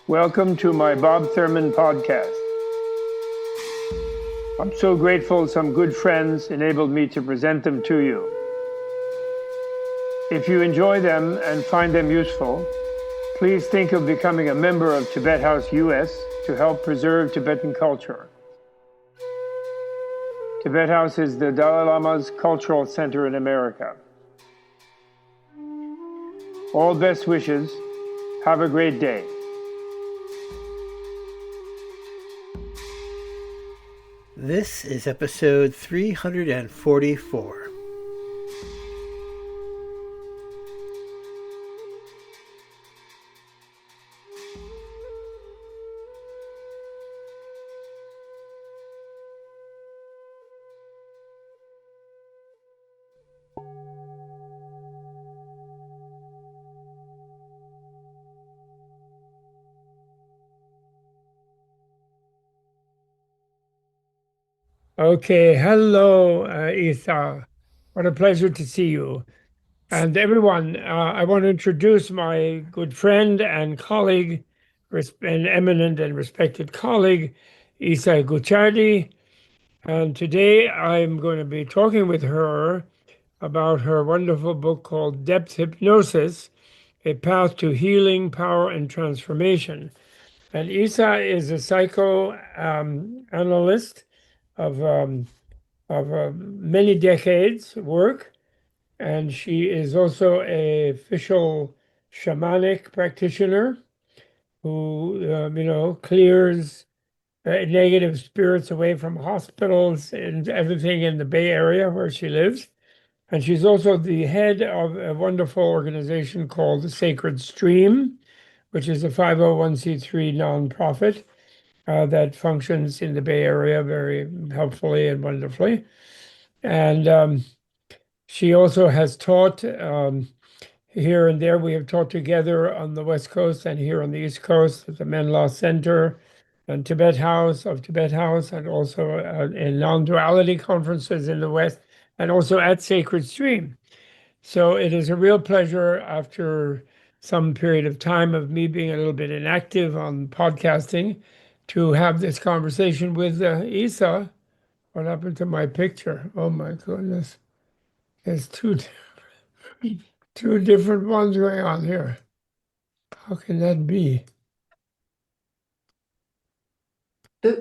Welcome to my Bob Thurman podcast. I'm so grateful some good friends enabled me to present them to you. If you enjoy them and find them useful, please think of becoming a member of Tibet House US to help preserve Tibetan culture. Tibet House is the Dalai Lama's cultural center in America. All best wishes. Have a great day. This is episode 344. Okay, hello, Isa. What a pleasure to see you. And everyone, I want to introduce my good friend and colleague, an eminent and respected colleague, Isa Gucciardi. And today I'm going to be talking with her about her wonderful book called Depth Hypnosis, A Path to Healing, Power, and Transformation. And Isa is a psychoanalyst of many decades work, and she is also a official shamanic practitioner who clears negative spirits away from hospitals and everything in the Bay Area where she lives. And she's also the head of a wonderful organization called the Sacred Stream, which is a 501c3 nonprofit that functions in the Bay Area very helpfully and wonderfully. And she also has taught here and there. We have taught together on the West Coast and here on the East Coast at the Menla Center and Tibet House, and also in non-duality conferences in the West, and also at Sacred Stream. So it is a real pleasure after some period of time of me being a little bit inactive on podcasting to have this conversation with Isa. What happened to my picture? Oh my goodness. There's two different ones going on here. How can that be?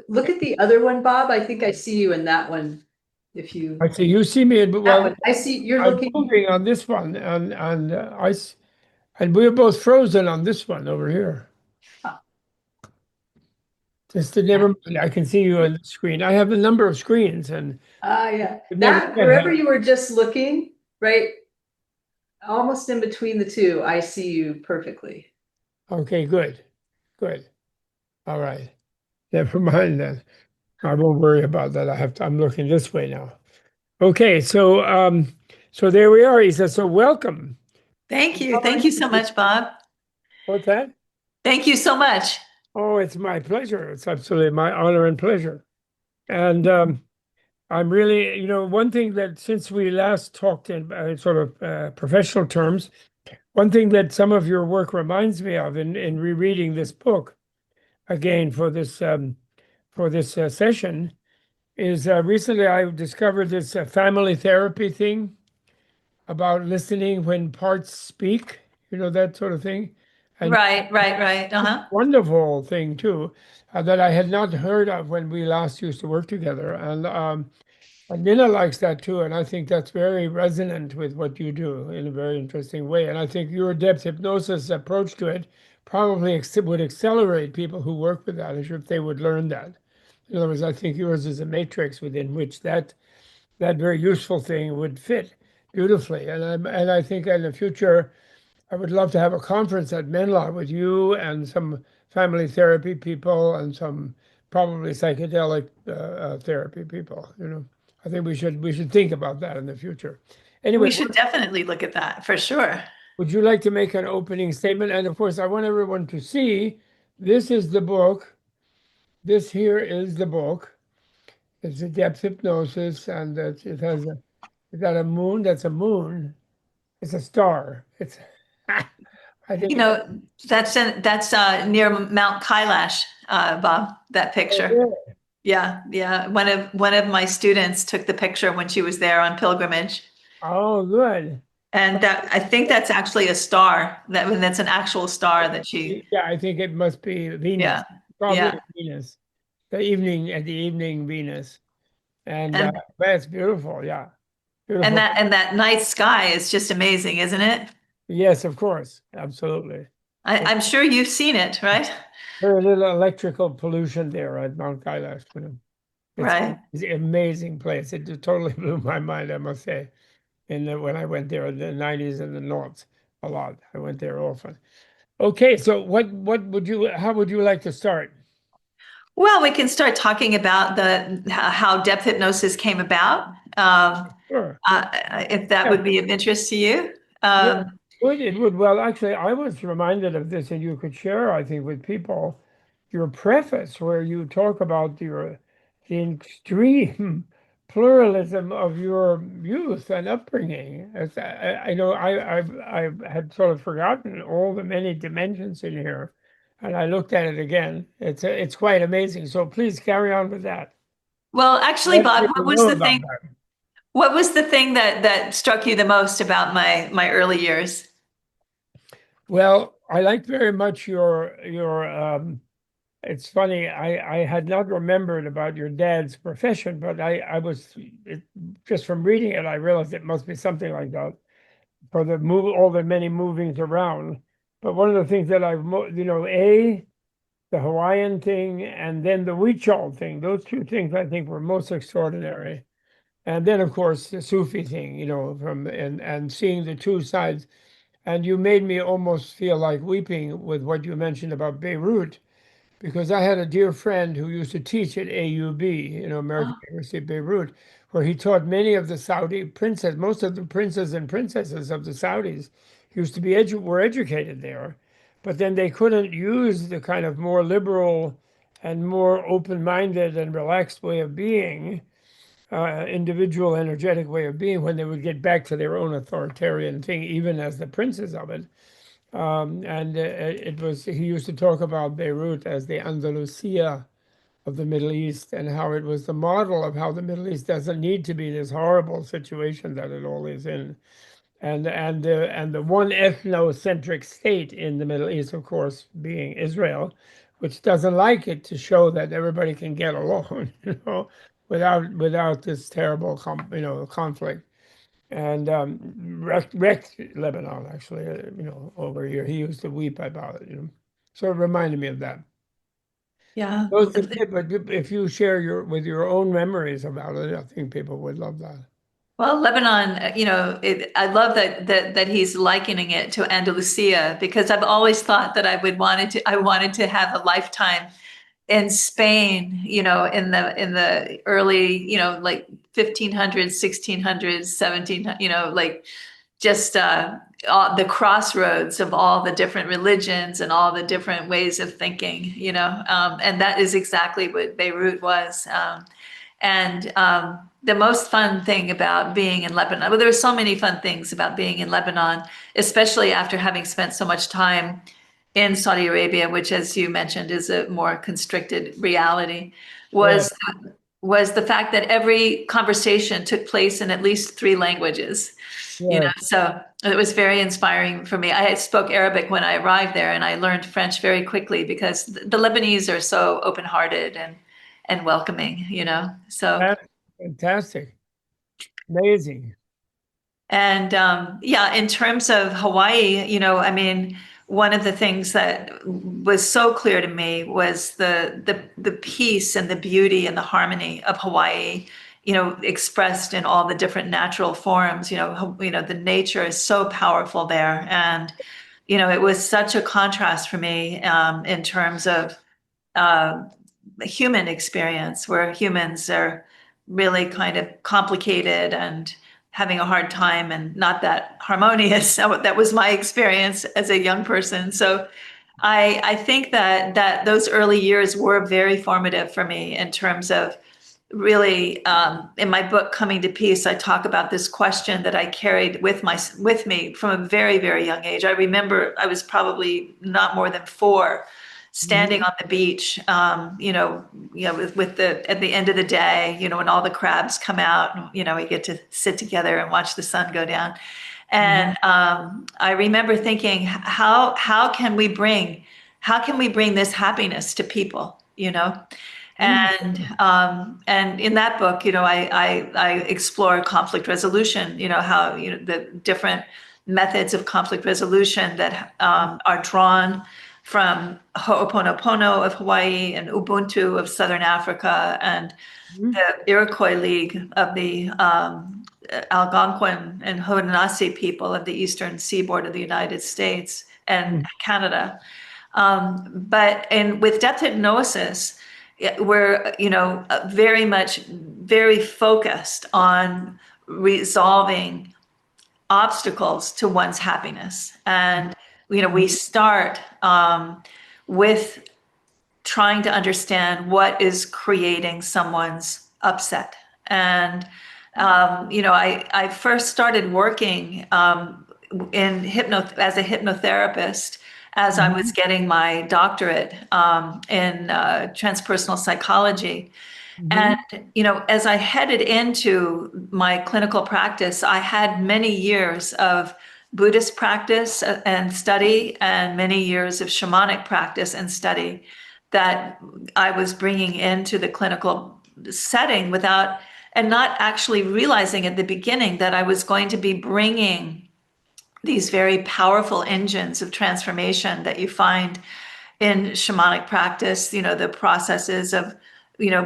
Look at the other one, Bob. I think I see you in that one. If you I see you see me, but that well, one, I see you're I'm looking. moving on this one, and and we're both frozen on this one over here. Huh. Just to never mind, I can see you on the screen. I have a number of screens, and Yeah. never That yet wherever had- you were just looking, right? Almost in between the two, I see you perfectly. Okay, good. All right. Never mind then. I won't worry about that. I'm looking this way now. Okay, so there we are, Isa. So welcome. Thank you. Thank you so much, Bob. What's that? Thank you so much. Oh, it's my pleasure. It's absolutely my honor and pleasure. And I'm really, one thing that since we last talked in sort of professional terms, one thing that some of your work reminds me of in rereading this book again for this session is recently I discovered this family therapy thing about listening when parts speak, that sort of thing. And Right. Uh-huh. wonderful thing too, that I had not heard of when we last used to work together. And Nina likes that too, and I think that's very resonant with what you do in a very interesting way. And I think your depth hypnosis approach to it probably would accelerate people who work with that if they would learn that. In other words, I think yours is a matrix within which that very useful thing would fit beautifully. And I think in the future, I would love to have a conference at Menla with you and some family therapy people and some probably psychedelic therapy people. I think we should think about that in the future. Anyway, We should definitely look at that for sure. would you like to make an opening statement? And of course, I want everyone to see this is the book. This here is the book. It's a depth hypnosis, and it's got a moon. That's a moon. It's a star. It's I think. You know, that's near Mount Kailash, Bob, that picture. Yeah. Yeah, yeah. One of my students took the picture when she was there on pilgrimage. Oh, good. And that I think that's actually a star. That's an actual star that she, Yeah, I think it must be Venus. yeah, Probably yeah. Venus. The evening Venus. And And that's beautiful. Yeah. and Beautiful. that night sky is just amazing, isn't it? Yes, of course. Absolutely. I'm sure you've seen it, right? Very little electrical pollution there at Mount Kailash. It's, Right. it's an amazing place. It just totally blew my mind, I must say. When I went there in the 90s in the north a lot. I went there often. Okay, so how would you like to start? Well, we can start talking about the how depth hypnosis came about, Sure. if that Yeah, would be of interest to you. yeah. It would. Well, actually, I was reminded of this, and you could share, I think, with people your preface where you talk about the extreme pluralism of your youth and upbringing. I know I've had sort of forgotten all the many dimensions in here, and I looked at it again. It's quite amazing. So please carry on with that. Well, actually, Let Bob, people know about that. what was the thing that struck you the most about my early years? Well, I liked very much your it's funny, I had not remembered about your dad's profession, but just from reading it, I realized it must be something like that for all the many movings around. But one of the things that the Hawaiian thing and then the Huichol thing, those two things I think were most extraordinary. And then of course the Sufi thing, and seeing the two sides. And you made me almost feel like weeping with what you mentioned about Beirut because I had a dear friend who used to teach at AUB, American Oh, University of Beirut, where he taught many of the Saudi princes, most of the princes and princesses of the Saudis used to were educated there, but then they couldn't use the kind of more liberal and more open-minded and relaxed way of being, individual, energetic way of being when they would get back to their own authoritarian thing, even as the princes of it. And he used to talk about Beirut as the Andalusia of the Middle East and how it was the model of how the Middle East doesn't need to be this horrible situation that it all is in. And the one ethnocentric state in the Middle East, of course, being Israel, which doesn't like it to show that everybody can get along, without this terrible conflict. And Rex Lebanon, actually, over here, he used to weep about it. So it reminded me of that. yeah. Those are it, but if you share with your own memories about it, I think people would love that. Well, Lebanon, I love that he's likening it to Andalusia because I've always thought that I wanted to have a lifetime in Spain, in the early, like 1500s, 1600s, 17, like just the crossroads of all the different religions and all the different ways of thinking, and that is exactly what Beirut was. And the most fun thing about being in Lebanon, well, there are so many fun things about being in Lebanon, especially after having spent so much time in Saudi Arabia, which, as you mentioned, is a more constricted reality, Yeah, was the fact that every conversation took place in at least three languages. yeah. So it was very inspiring for me. I spoke Arabic when I arrived there, and I learned French very quickly because the Lebanese are so open-hearted and welcoming. So. That's fantastic. Amazing. And yeah, in terms of Hawaii, I mean, one of the things that was so clear to me was the peace and the beauty and the harmony of Hawaii, expressed in all the different natural forms. The nature is so powerful there, and it was such a contrast for me in terms of the human experience, where humans are really kind of complicated and having a hard time and not that harmonious. So that was my experience as a young person. So I think that those early years were very formative for me in terms of really, in my book, Coming to Peace, I talk about this question that I carried with me from a very, very young age. I remember I was probably not more than 4, standing on the beach, with at the end of the day, when all the crabs come out, we get to sit together and watch the sun go down. And I remember thinking, how can we bring this happiness to people, And in that book, I explore conflict resolution, how the different methods of conflict resolution that are drawn from Ho'oponopono of Hawaii and Ubuntu of Southern Africa and the Iroquois League of the Algonquin and Haudenosaunee people of the eastern seaboard of the United States and Canada. But with depth hypnosis, we're very focused on resolving obstacles to one's happiness, and we start with trying to understand what is creating someone's upset. And I first started working as a hypnotherapist as I was getting my doctorate in transpersonal psychology. And, as I headed into my clinical practice, I had many years of Buddhist practice and study and many years of shamanic practice and study that I was bringing into the clinical setting and not actually realizing at the beginning that I was going to be bringing these very powerful engines of transformation that you find in shamanic practice, the processes of,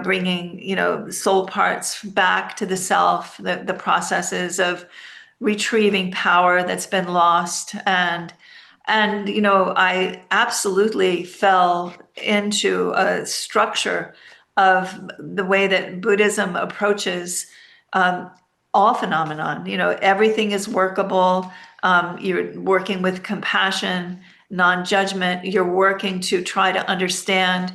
bringing, soul parts back to the self, the processes of retrieving power that's been lost. And I absolutely fell into a structure of the way that Buddhism approaches all phenomenon. Everything is workable. You're working with compassion, non-judgment. You're working to try to understand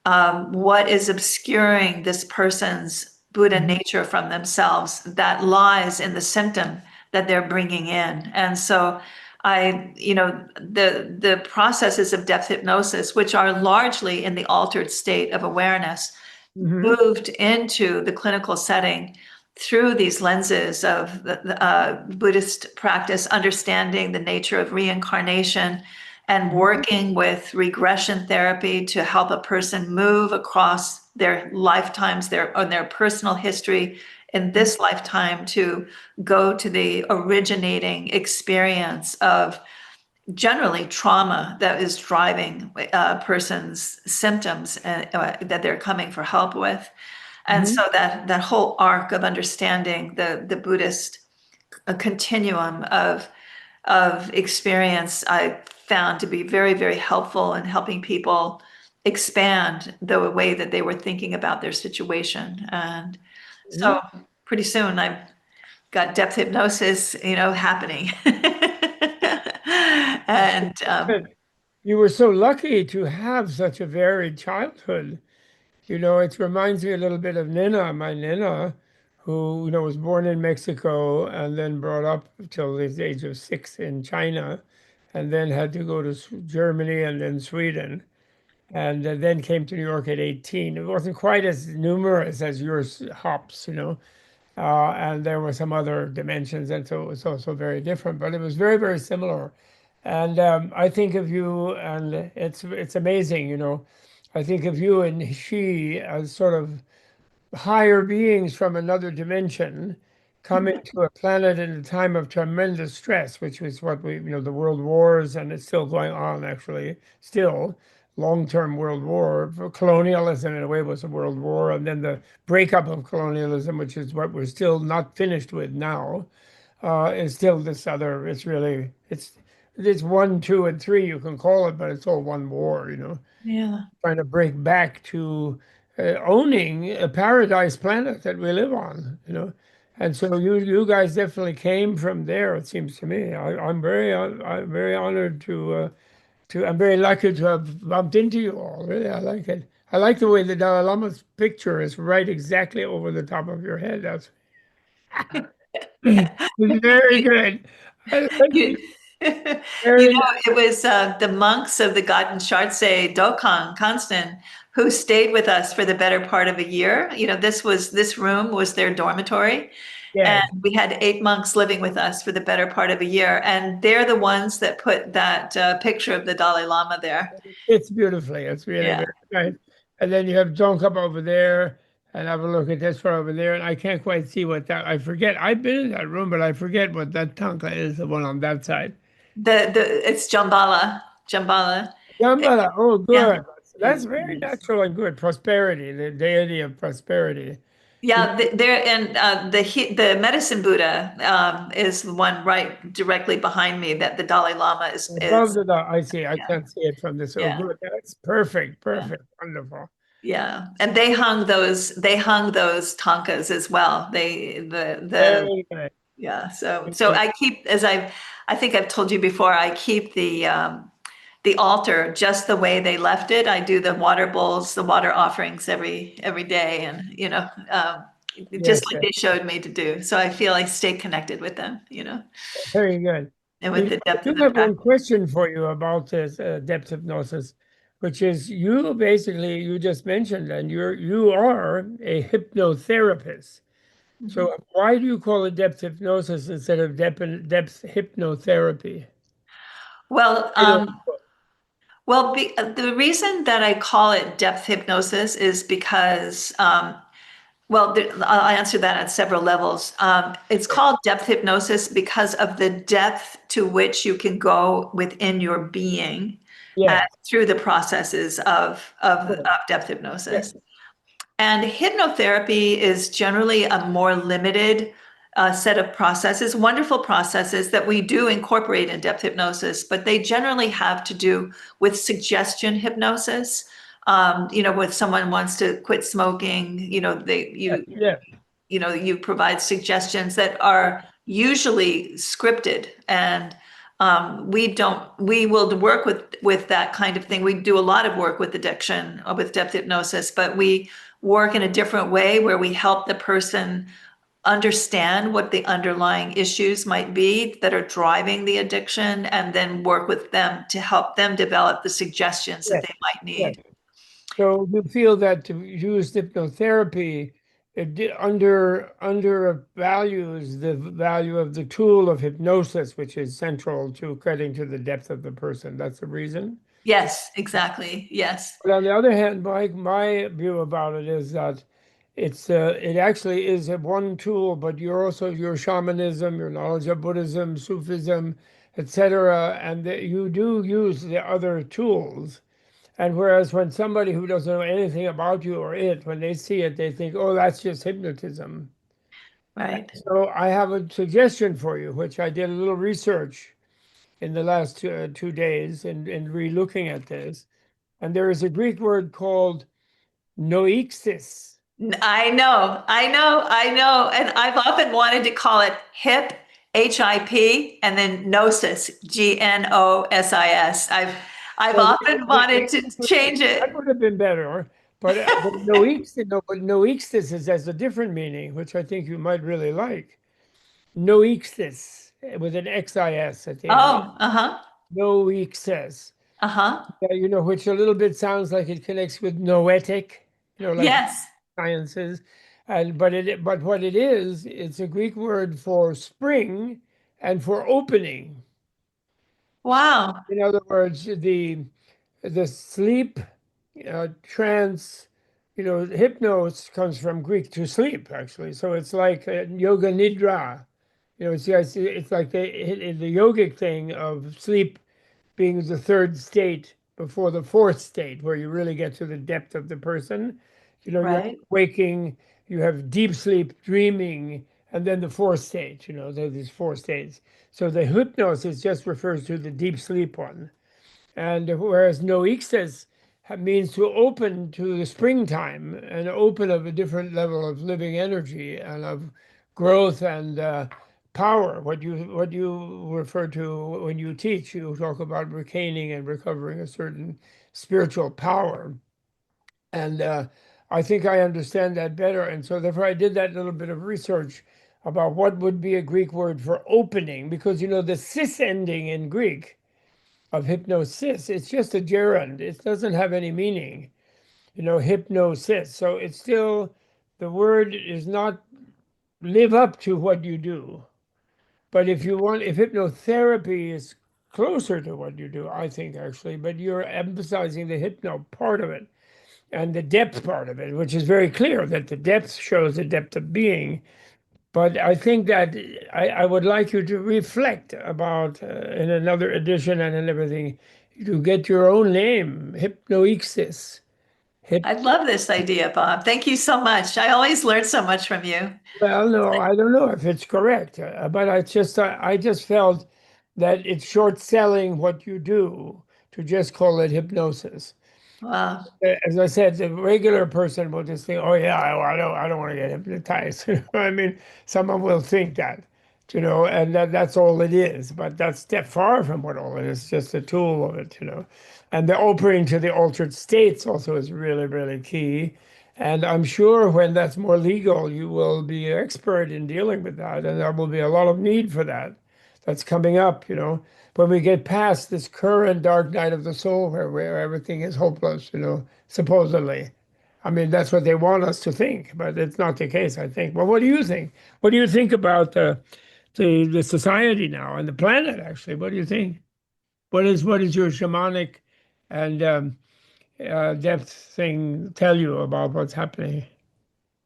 what is obscuring this person's Buddha nature from themselves that lies in the symptom that they're bringing in. And so the processes of depth hypnosis, which are largely in the altered state of awareness, moved into the clinical setting through these lenses of the Buddhist practice, understanding the nature of reincarnation and working with regression therapy to help a person move across their lifetimes, their personal history in this lifetime to go to the originating experience of generally trauma that is driving a person's symptoms that they're coming for help with. And so that whole arc of understanding the Buddhist continuum of experience, I found to be very, very helpful in helping people expand the way that they were thinking about their situation. And so pretty soon I've got depth hypnosis, happening. And you were so lucky to have such a varied childhood. It reminds me a little bit of Nina, my Nina, who, was born in Mexico and then brought up till the age of 6 in China, and then had to go to Germany and then Sweden, and then came to New York at 18. It wasn't quite as numerous as yours hops, and there were some other dimensions, and so it was also very different, but it was very, very similar. And I think of you, and it's amazing, I think of you and she as sort of higher beings from another dimension coming to a planet in a time of tremendous stress, which was what the world wars, and it's still going on, actually, still long-term world war. Colonialism, in a way, was a world war, and then the breakup of colonialism, which is what we're still not finished with now, is still this other. It's 1, 2, and 3, you can call it, but it's all one war, yeah. Trying to break back to owning a paradise planet that we live on, And so you guys definitely came from there, it seems to me. I'm very honored to I'm very lucky to have bumped into you all. Really, I like it. I like the way the Dalai Lama's picture is right exactly over the top of your head. That's it's very good. I like You, it. you Very know, nice. it was the monks of the Gaden Shartse Dokkan Constant who stayed with us for the better part of a year. You know, this room was their dormitory, and Yes, we had 8 monks living with us for the better part of a year. And they're the ones that put that picture of the Dalai Lama there. it's beautifully. It's really Yeah. very nice. And then you have Donkup over there, and have a look at this one over there. And I can't quite see what that. I forget. I've been in that room, but I forget what that Tonka is. The one on that side. The it's Jambala. Jambala. Yambala. Oh, Yeah. good. That's very natural and good. Prosperity, the deity of prosperity. You Yeah, there and the medicine Buddha is the one right directly behind me that the Dalai Lama above is the. I see. I yeah, can't see it from this. Oh, yeah, good. That's perfect. yeah, Perfect. Wonderful. yeah. And they hung those tankas as well. The Very good. yeah. So I think I've told you before, I keep the altar just the way they left it. I do the water bowls, the water offerings every day, and just Yes, like yes. they showed me to do. So I feel I stay connected with them, Very good. and You with know, the I depth do of the have one practice. question for you about this depth hypnosis, which is you basically you just mentioned, and you are a hypnotherapist. Mhm. So why do you call it depth hypnosis instead of depth hypnotherapy? Well, I don't um, the reason that I call it depth hypnosis is because I'll answer that at several levels. It's know. called depth hypnosis because of the depth to which you can go within your being Yes. through the processes of depth Yes. hypnosis. And hypnotherapy is generally a more limited set of processes, wonderful processes that we do incorporate in depth hypnosis, but they generally have to do with suggestion hypnosis. When someone wants to quit smoking, Yes. Yes. you provide suggestions that are usually scripted, and we will work with that kind of thing. We do a lot of work with addiction with depth hypnosis, but we work in a different way where we help the person understand what the underlying issues might be that are driving the addiction, and then work with them to help them develop the suggestions that Yes. they might Yes. need. So you feel that to use hypnotherapy, undervalues the value of the tool of hypnosis, which is central to cutting to the depth of the person. That's the reason. Yes, exactly. Yes. But on the other hand, my view about it is that it actually is a one tool, but you're also your shamanism, your knowledge of Buddhism, Sufism, etc., and that you do use the other tools. And whereas when somebody who doesn't know anything about you or it, when they see it, they think, oh, that's just hypnotism. Right. So I have a suggestion for you, which I did a little research in the last 2 days in re-looking at this. And there is a Greek word called noixis. I know. And I've often wanted to call it HIP, and then gnosis, GNOSIS. I've Well, often wanted to change that it. would have been better, but noixis, no, but noixis has a different meaning, which I think you might really like. Noixis with an XIS at the end. Oh, uh-huh. Noixis. Uh-huh. Yeah, which a little bit sounds like it connects with noetic, like Yes. sciences. But what it is, it's a Greek word for spring and for opening. Wow. In other words, the sleep trance, hypnos comes from Greek to sleep, actually. So it's like yoga nidra. It's like the yogic thing of sleep being the third state before the fourth state, where you really get to the depth of the person. You have Right. waking, you have deep sleep, dreaming, and then the fourth state. There's these 4 states. So the hypnosis just refers to the deep sleep one. And whereas noixes means to open to the springtime and open of a different level of living energy and of growth and power. What you refer to when you teach, you talk about regaining and recovering a certain spiritual power. And I think I understand that better. And so therefore I did that little bit of research about what would be a Greek word for opening, because the cis ending in Greek of hypnosis, it's just a gerund. It doesn't have any meaning, hypnosis. So it's still, the word is not live up to what you do. But if hypnotherapy is closer to what you do, I think actually, but you're emphasizing the hypno part of it and the depth part of it, which is very clear that the depth shows the depth of being. But I think that I would like you to reflect about in another edition and in everything, to get your own name, hypnoexis. I love this idea, Bob. Thank you so much. I always learn so much from you. Well, no, I don't know if it's correct, but I just felt that it's short selling what you do to just call it hypnosis. Wow. As I said, the regular person will just think, "Oh yeah, I don't want to get hypnotized." I mean, someone will think that, and that's all it is. But that's far from what all it is. It's just a tool of it. And the opening to the altered states also is really, really key. And I'm sure when that's more legal, you will be an expert in dealing with that, and there will be a lot of need for that. That's coming up. When we get past this current dark night of the soul where everything is hopeless, supposedly. I mean, that's what they want us to think, but it's not the case, I think. Well, what do you think? What do you think about the society now and the planet, actually? What do you think? What is your shamanic and depth thing tell you about what's happening?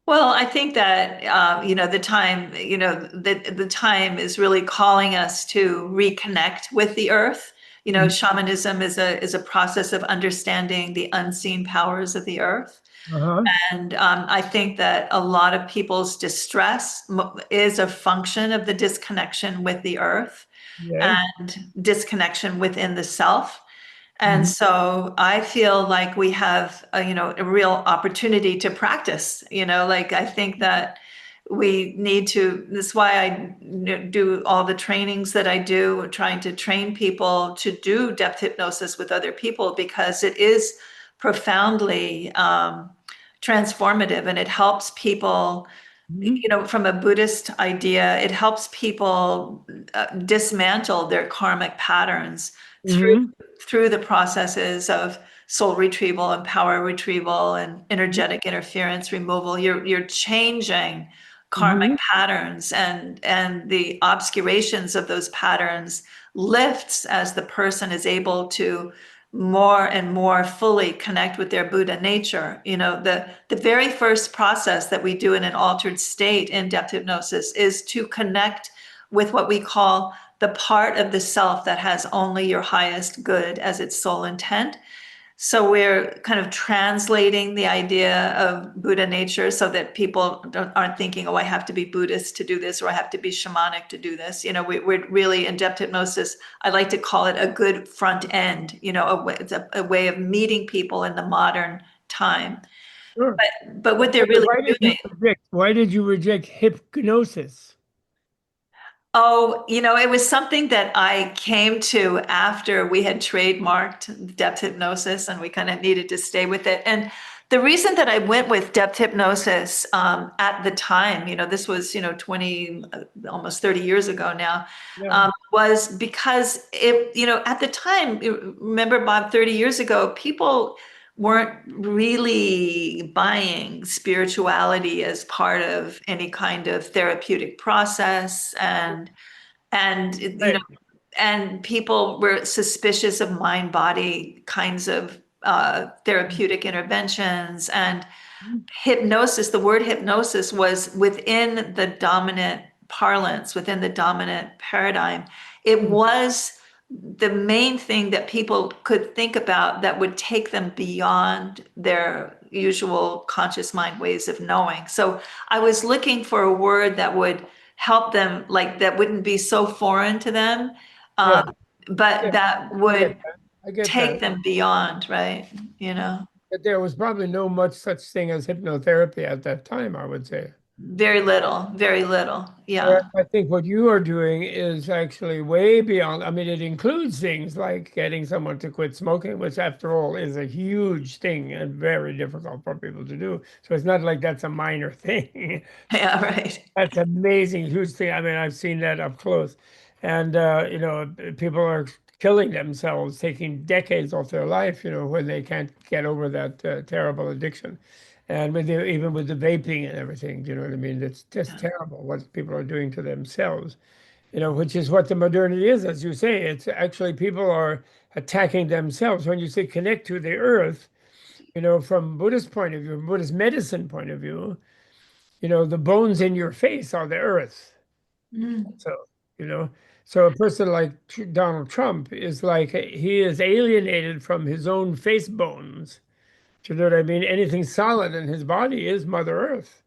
Well, I think that the time, the time is really calling us to reconnect with the earth. Shamanism is a process of understanding the unseen powers of the earth. Uh-huh. And I think that a lot of people's distress is a function of the disconnection with the earth Yes. and disconnection within the self. And Mhm. so I feel like we have a real opportunity to practice, like I think that we need to, this is why I do all the trainings that I do, trying to train people to do depth hypnosis with other people, because it is profoundly transformative, and it helps people, Mhm. from a Buddhist idea, it helps people dismantle their karmic patterns through Mhm. through the processes of soul retrieval and power retrieval and energetic interference removal. You're changing karmic Mhm. patterns, and the obscurations of those patterns lifts as the person is able to more and more fully connect with their Buddha nature. The very first process that we do in an altered state in depth hypnosis is to connect with what we call the part of the self that has only your highest good as its sole intent. So we're kind of translating the idea of Buddha nature so that people aren't thinking, oh, I have to be Buddhist to do this, or I have to be shamanic to do this. We're really, in depth hypnosis, I like to call it a good front end, it's a way of meeting people in the modern time. Sure. But what they're Okay, really doing. why did you reject hypnosis? Oh, it was something that I came to after we had trademarked depth hypnosis, and we kind of needed to stay with it. And the reason that I went with depth hypnosis at the time, this was, 20, almost 30 years ago now, Yeah. was because at the time, remember, Bob, 30 years ago, people weren't really buying spirituality as part of any kind of therapeutic process, and Right. and people were suspicious of mind body kinds of therapeutic interventions. And hypnosis, the word hypnosis, was within the dominant parlance, within the dominant paradigm. It was the main thing that people could think about that would take them beyond their usual conscious mind ways of knowing. So I was looking for a word that would help them, like that wouldn't be so foreign to them, Yeah. um, but Yeah. that I get would that. I get take that. them beyond, right? You know? But there was probably no much such thing as hypnotherapy at that time, I would say. Very little, very little. Whereas Yeah. I think what you are doing is actually way beyond. I mean, it includes things like getting someone to quit smoking, which after all is a huge thing and very difficult for people to do. So it's not like that's a minor thing. Yeah, right. That's amazing, huge thing. I mean, I've seen that up close. And people are killing themselves, taking decades off their life, when they can't get over that terrible addiction. And even with the vaping and everything, you know what I mean? It's just terrible what people are doing to themselves, which is what the modernity is, as you say. It's actually people are attacking themselves. When you say connect to the earth, from Buddhist point of view, Buddhist medicine point of view, the bones in your face are the earth. Mm, So, you know, so a person like Donald Trump is like he is alienated from his own face bones. Do you know what I mean? Anything solid in his body is Mother Earth.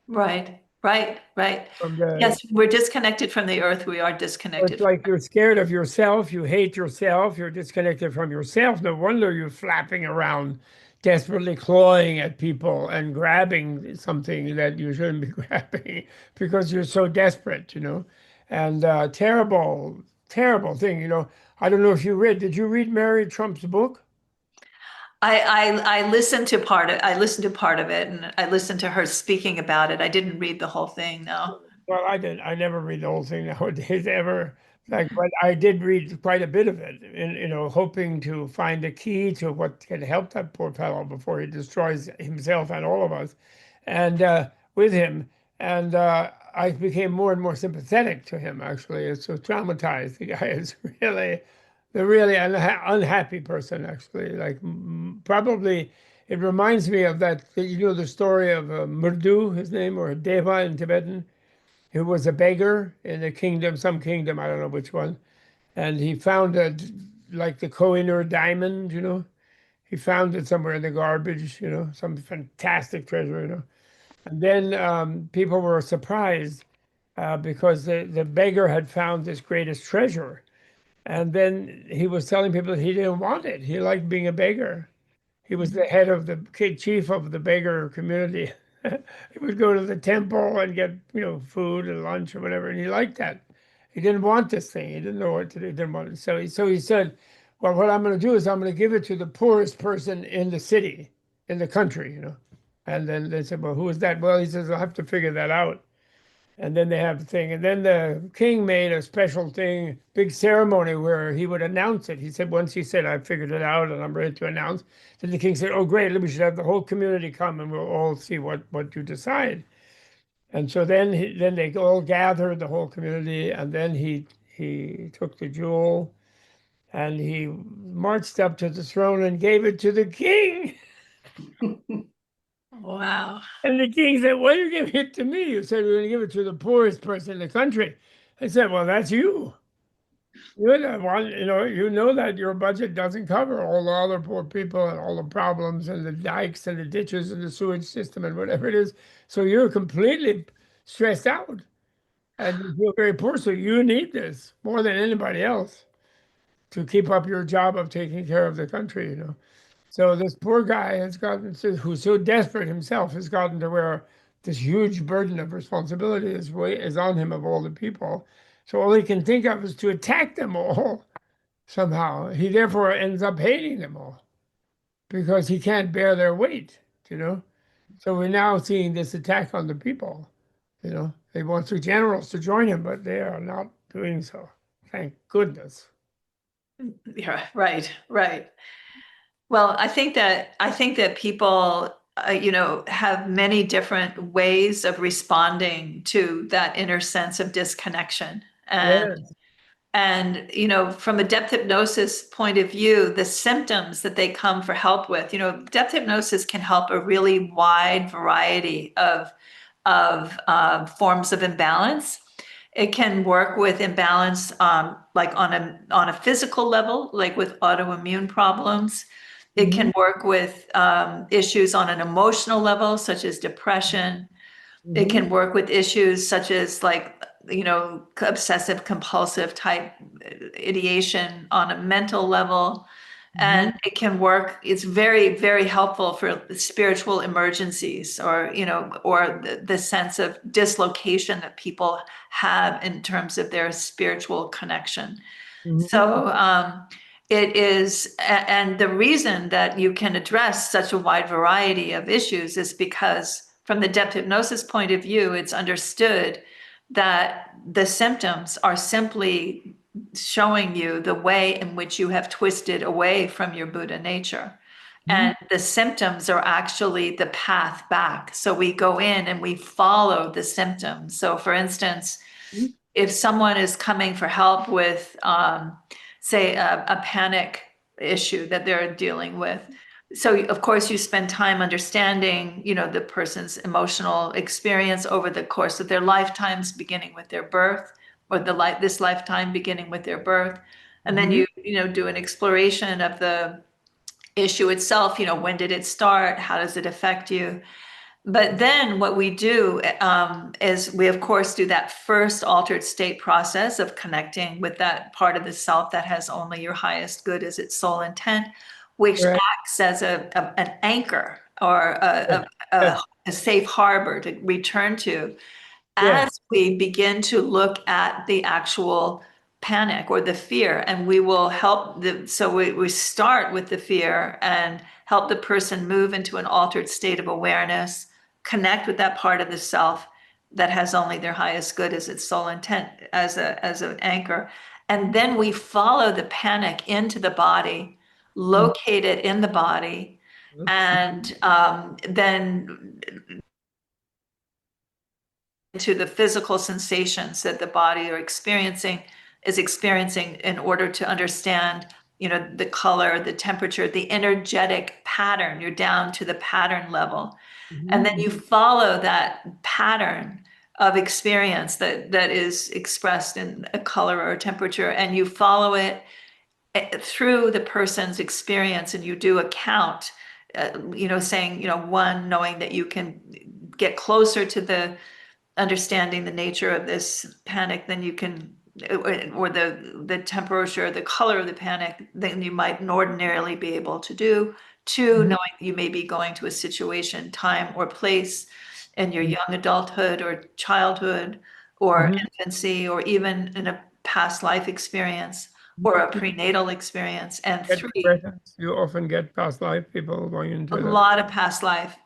right, right, right. From the Yes, we're disconnected from the earth. We are So it's disconnected. like you're scared of yourself, you hate yourself, you're disconnected from yourself. No wonder you're flapping around, desperately clawing at people and grabbing something that you shouldn't be grabbing because you're so desperate. And terrible, terrible thing. I don't know if you read, did you read Mary Trump's book? I listened to I listened to part of it, and I listened to her speaking about it. I didn't read the whole thing, no. Well, I did. I never read the whole thing nowadays ever. But I did read quite a bit of it, and hoping to find a key to what can help that poor fellow before he destroys himself and all of us, and with him. And I became more and more sympathetic to him. Actually, it's so traumatized. The guy is really, the really unhappy person. Actually, like probably. It reminds me of that, the story of Murdu, his name, or Deva in Tibetan, who was a beggar in a kingdom, some kingdom, I don't know which one. And he found like the Kohinoor diamond. He found it somewhere in the garbage, some fantastic treasure. And then people were surprised because the beggar had found this greatest treasure. And then he was telling people he didn't want it. He liked being a beggar. He was the head of the chief of the beggar community. He would go to the temple and get, food and lunch or whatever, and he liked that. He didn't want this thing. He didn't know what to do. He didn't want it. So he said, "Well, what I'm going to do is I'm going to give it to the poorest person in the city, in the country." And then they said, "Well, who is that?" Well, he says, "I'll have to figure that out." And then they have the thing. And then the king made a special thing, big ceremony where he would announce it. He said, once he said, "I figured it out and I'm ready to announce." Then the king said, "Oh, great, we should have the whole community come and we'll all see what you decide." And so then they all gathered, the whole community, and then he took the jewel and he marched up to the throne and gave it to the king. Wow. And the king said, "Why are you giving it to me? You said we're going to give it to the poorest person in the country." I said, "Well, that's you. You're the one, you know that your budget doesn't cover all the other poor people and all the problems and the dikes and the ditches and the sewage system and whatever it is. So you're completely stressed out and you feel very poor. So you need this more than anybody else to keep up your job of taking care of the country. So this poor guy who's so desperate himself, has gotten to where this huge burden of responsibility is on him of all the people. So all he can think of is to attack them all somehow. He therefore ends up hating them all because he can't bear their weight. So we're now seeing this attack on the people. They want the generals to join him, but they are not doing so. Thank goodness. Yeah, right, right. Well, I think that people, have many different ways of responding to that inner sense of disconnection. Yeah. And from a depth hypnosis point of view, the symptoms that they come for help with, depth hypnosis can help a really wide variety of forms of imbalance. It can work with imbalance, like on a physical level, like with autoimmune problems. It can work with issues on an emotional level, such as depression. It Mhm. can work with issues such as like, obsessive compulsive type ideation on a mental level. and it can work. It's very, very helpful for spiritual emergencies, or or the sense of dislocation that people have in terms of their spiritual connection. Mhm. So it is, and the reason that you can address such a wide variety of issues is because from the depth hypnosis point of view, it's understood that the symptoms are simply showing you the way in which you have twisted away from your Buddha nature. And the symptoms are actually the path back. So we go in and we follow the symptoms. So for instance, if someone is coming for help with, say, a panic issue that they're dealing with, so of course you spend time understanding, the person's emotional experience over the course of their lifetimes, beginning with their birth, or this lifetime beginning with their birth, and then you do an exploration of the issue itself. When did it start? How does it affect you? But then what we do is we, of course, do that first altered state process of connecting with that part of the self that has only your highest good as its sole intent, which Right. acts as an anchor, or Yes. Yes. a safe harbor to return to Yes. as we begin to look at the actual panic or the fear. And we will help so we start with the fear and help the person move into an altered state of awareness, connect with that part of the self that has only their highest good as its sole intent, as an anchor. And then we follow the panic into the body, locate it in the body, and then to the physical sensations that the body is experiencing in order to understand, the color, the temperature, the energetic pattern. You're down to the pattern level. And then you follow that pattern of experience that is expressed in a color or a temperature, and you follow it through the person's experience, and you do a count, saying, one, knowing that you can get closer to the understanding the nature of this panic, then you can, or the temperature, the color of the panic, than you might ordinarily be able to do. Two, knowing you may be going to a situation, time, or place in your young adulthood or childhood or infancy, or even in a past life experience or a prenatal experience. And Get three, presence. You often get past life people going a into the. lot of past life.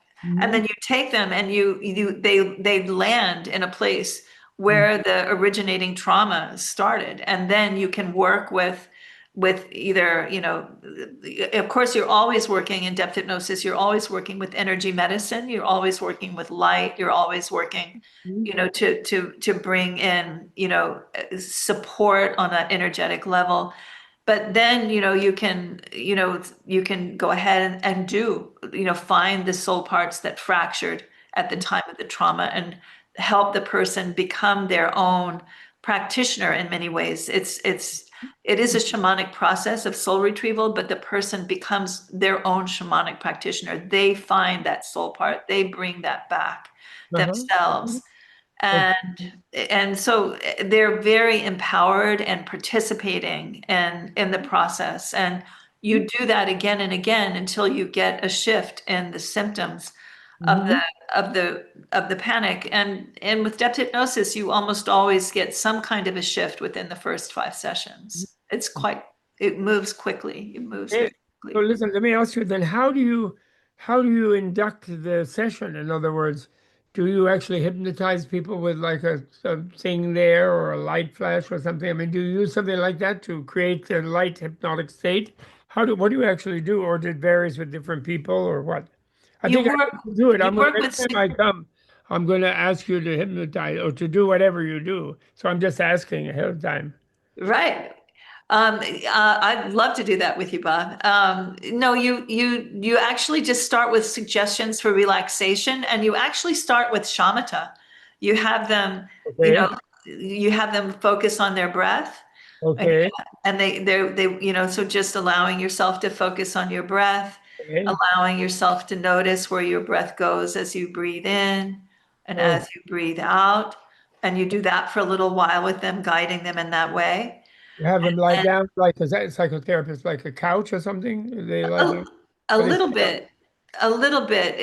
And then you take them and they land in a place where the originating trauma started. And then you can work with either, of course, you're always working in depth hypnosis, you're always working with energy medicine, you're always working with light, you're always working, to bring in, support on that energetic level. But then, you can go ahead and do, find the soul parts that fractured at the time of the trauma, and help the person become their own practitioner in many ways. It is a shamanic process of soul retrieval, but the person becomes their own shamanic practitioner. They find that soul part, they bring that back themselves. And so they're very empowered and participating in the process. And you do that again and again until you get a shift in the symptoms of the panic. And with depth hypnosis, you almost always get some kind of a shift within the first 5 sessions. It moves quickly. It moves Okay. very So quickly. listen, let me ask you then, how do you induct the session? In other words, do you actually hypnotize people with like a thing there or a light flash or something? I mean, do you use something like that to create the light hypnotic state? What do you actually do? Or it varies with different people or what? I You think I work can do it. you work Next with time I come, I'm going to ask you to hypnotize or to do whatever you do. So I'm just asking ahead of time. Right. I'd love to do that with you, Bob. No, you actually just start with suggestions for relaxation, and you actually start with shamatha. You have them, you know, Okay. you have them focus on their breath, and Okay. so just allowing yourself to focus on your breath, Okay. allowing yourself to notice where your breath goes as you breathe in and Oh, as you breathe out, and you do that for a little while with them, guiding them in that way. You have them lie And down like a psychotherapist, like a couch or something? They lie a, down. a What is little bit, a little bit.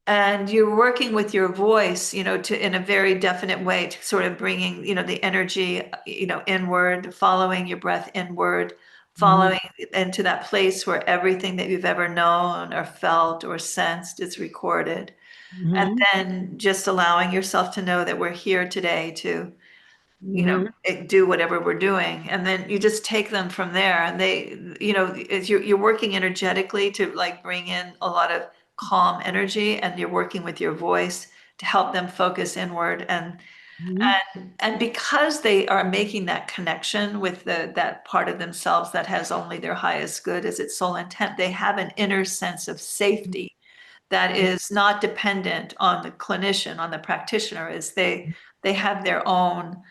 And you're working with your voice, to in a very definite way to sort of bringing, the energy, inward, following your breath inward, Mhm, following into that place where everything that you've ever known or felt or sensed is recorded. And mhm, then just allowing yourself to know that we're here today to mhm, do whatever we're doing. And then you just take them from there. And they, as you're working energetically to like bring in a lot of calm energy, and you're working with your voice to help them focus inward. mhm, And because they are making that connection with that part of themselves that has only their highest good as its sole intent, they have an inner sense of safety that is not dependent on the clinician, on the practitioner, is they have their own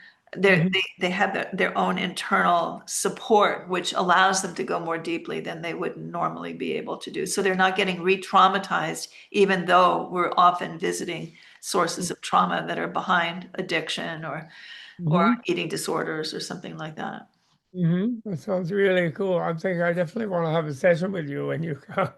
mhm, they have their own internal support, which allows them to go more deeply than they would normally be able to do. So they're not getting re-traumatized, even though we're often visiting sources of trauma that are behind addiction or mhm, eating disorders or something like that. mhm. That sounds really cool. I'm thinking I definitely want to have a session with you when you come.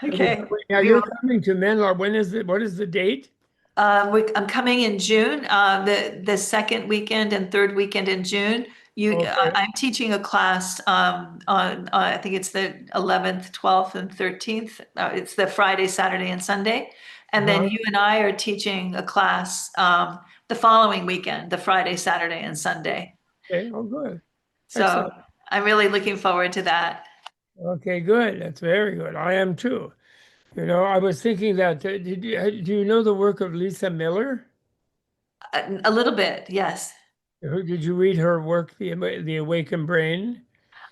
Okay. Now We you're coming to Menla. When is it? What is the date? I'm coming in June, the second weekend and third weekend in June. Okay. I'm teaching a class on I think it's the 11th, 12th, and 13th. It's the Friday, Saturday, and Sunday. And then Uh-huh. you and I are teaching a class the following weekend, the Friday, Saturday, and Sunday. Okay. Oh, good. So Excellent. I'm really looking forward to that. Okay, good. That's very good. I am too. I was thinking that, do you know the work of Lisa Miller? A little bit, yes. Did you read her work, The Awakened Brain?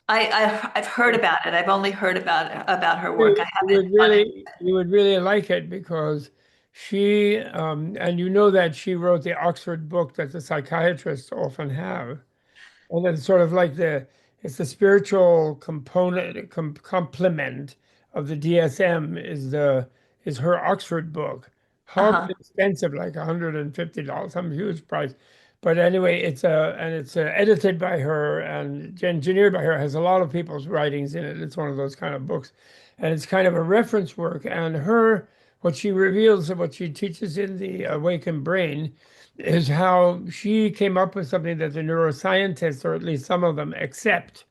I've heard about it. I've only heard about her work. You I haven't gone in. you would really like it because she, and you know that she wrote the Oxford book that the psychiatrists often have. And it's sort of like it's the spiritual component, complement of the DSM is her Oxford book. Horribly Uh-huh. expensive, like $150, some huge price. But anyway, it's edited by her and engineered by her. It has a lot of people's writings in it. It's one of those kind of books, and it's kind of a reference work. And what she reveals and what she teaches in the Awakened Brain is how she came up with something that the neuroscientists, or at least some of them, accept,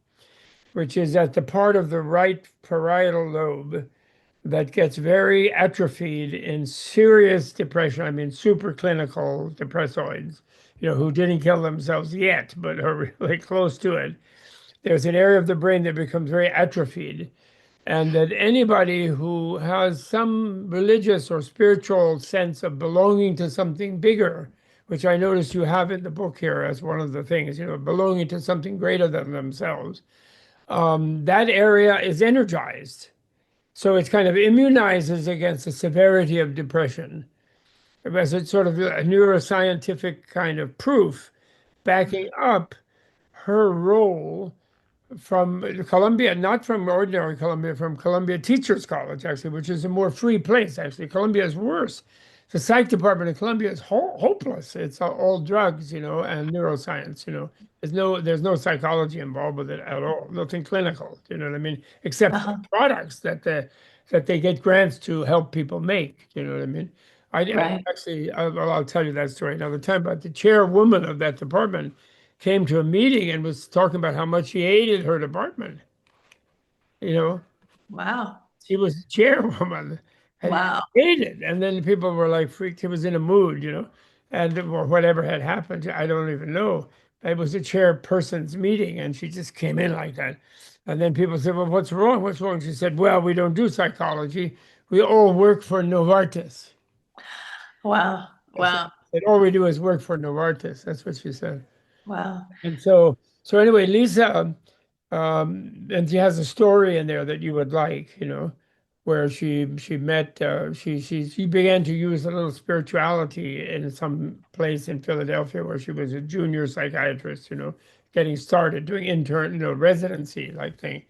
which is that the part of the right parietal lobe that gets very atrophied in serious depression, I mean, super clinical depressoids, who didn't kill themselves yet, but are really close to it. There's an area of the brain that becomes very atrophied, and that anybody who has some religious or spiritual sense of belonging to something bigger, which I noticed you have in the book here as one of the things, belonging to something greater than themselves, that area is energized. So it kind of immunizes against the severity of depression. As it's sort of a neuroscientific kind of proof backing up her role from Columbia, not from ordinary Columbia, from Columbia Teachers College, actually, which is a more free place, actually. Columbia is worse. The psych department of Columbia is hopeless. It's all drugs, and neuroscience, there's no psychology involved with it at all. Nothing clinical, you know what I mean? Except for Uh-huh. products that they get grants to help people make, you know what I mean? I Right. actually, I'll tell you that story another time, but the chairwoman of that department came to a meeting and was talking about how much she hated her department. You know, Wow. she was the chairwoman and Wow. hated. And then people were like freaked. He was in a mood, and or whatever had happened. I don't even know. It was a chairperson's meeting, and she just came in like that. And then people said, "Well, what's wrong? What's wrong?" She said, "Well, we don't do psychology. We all work for Novartis." Wow. That's what Wow. she said. All we do is work for Novartis. That's what she said. Wow. And so anyway, Lisa, and she has a story in there that you would like, where she met, she began to use a little spirituality in some place in Philadelphia where she was a junior psychiatrist, getting started doing intern, residency like thing,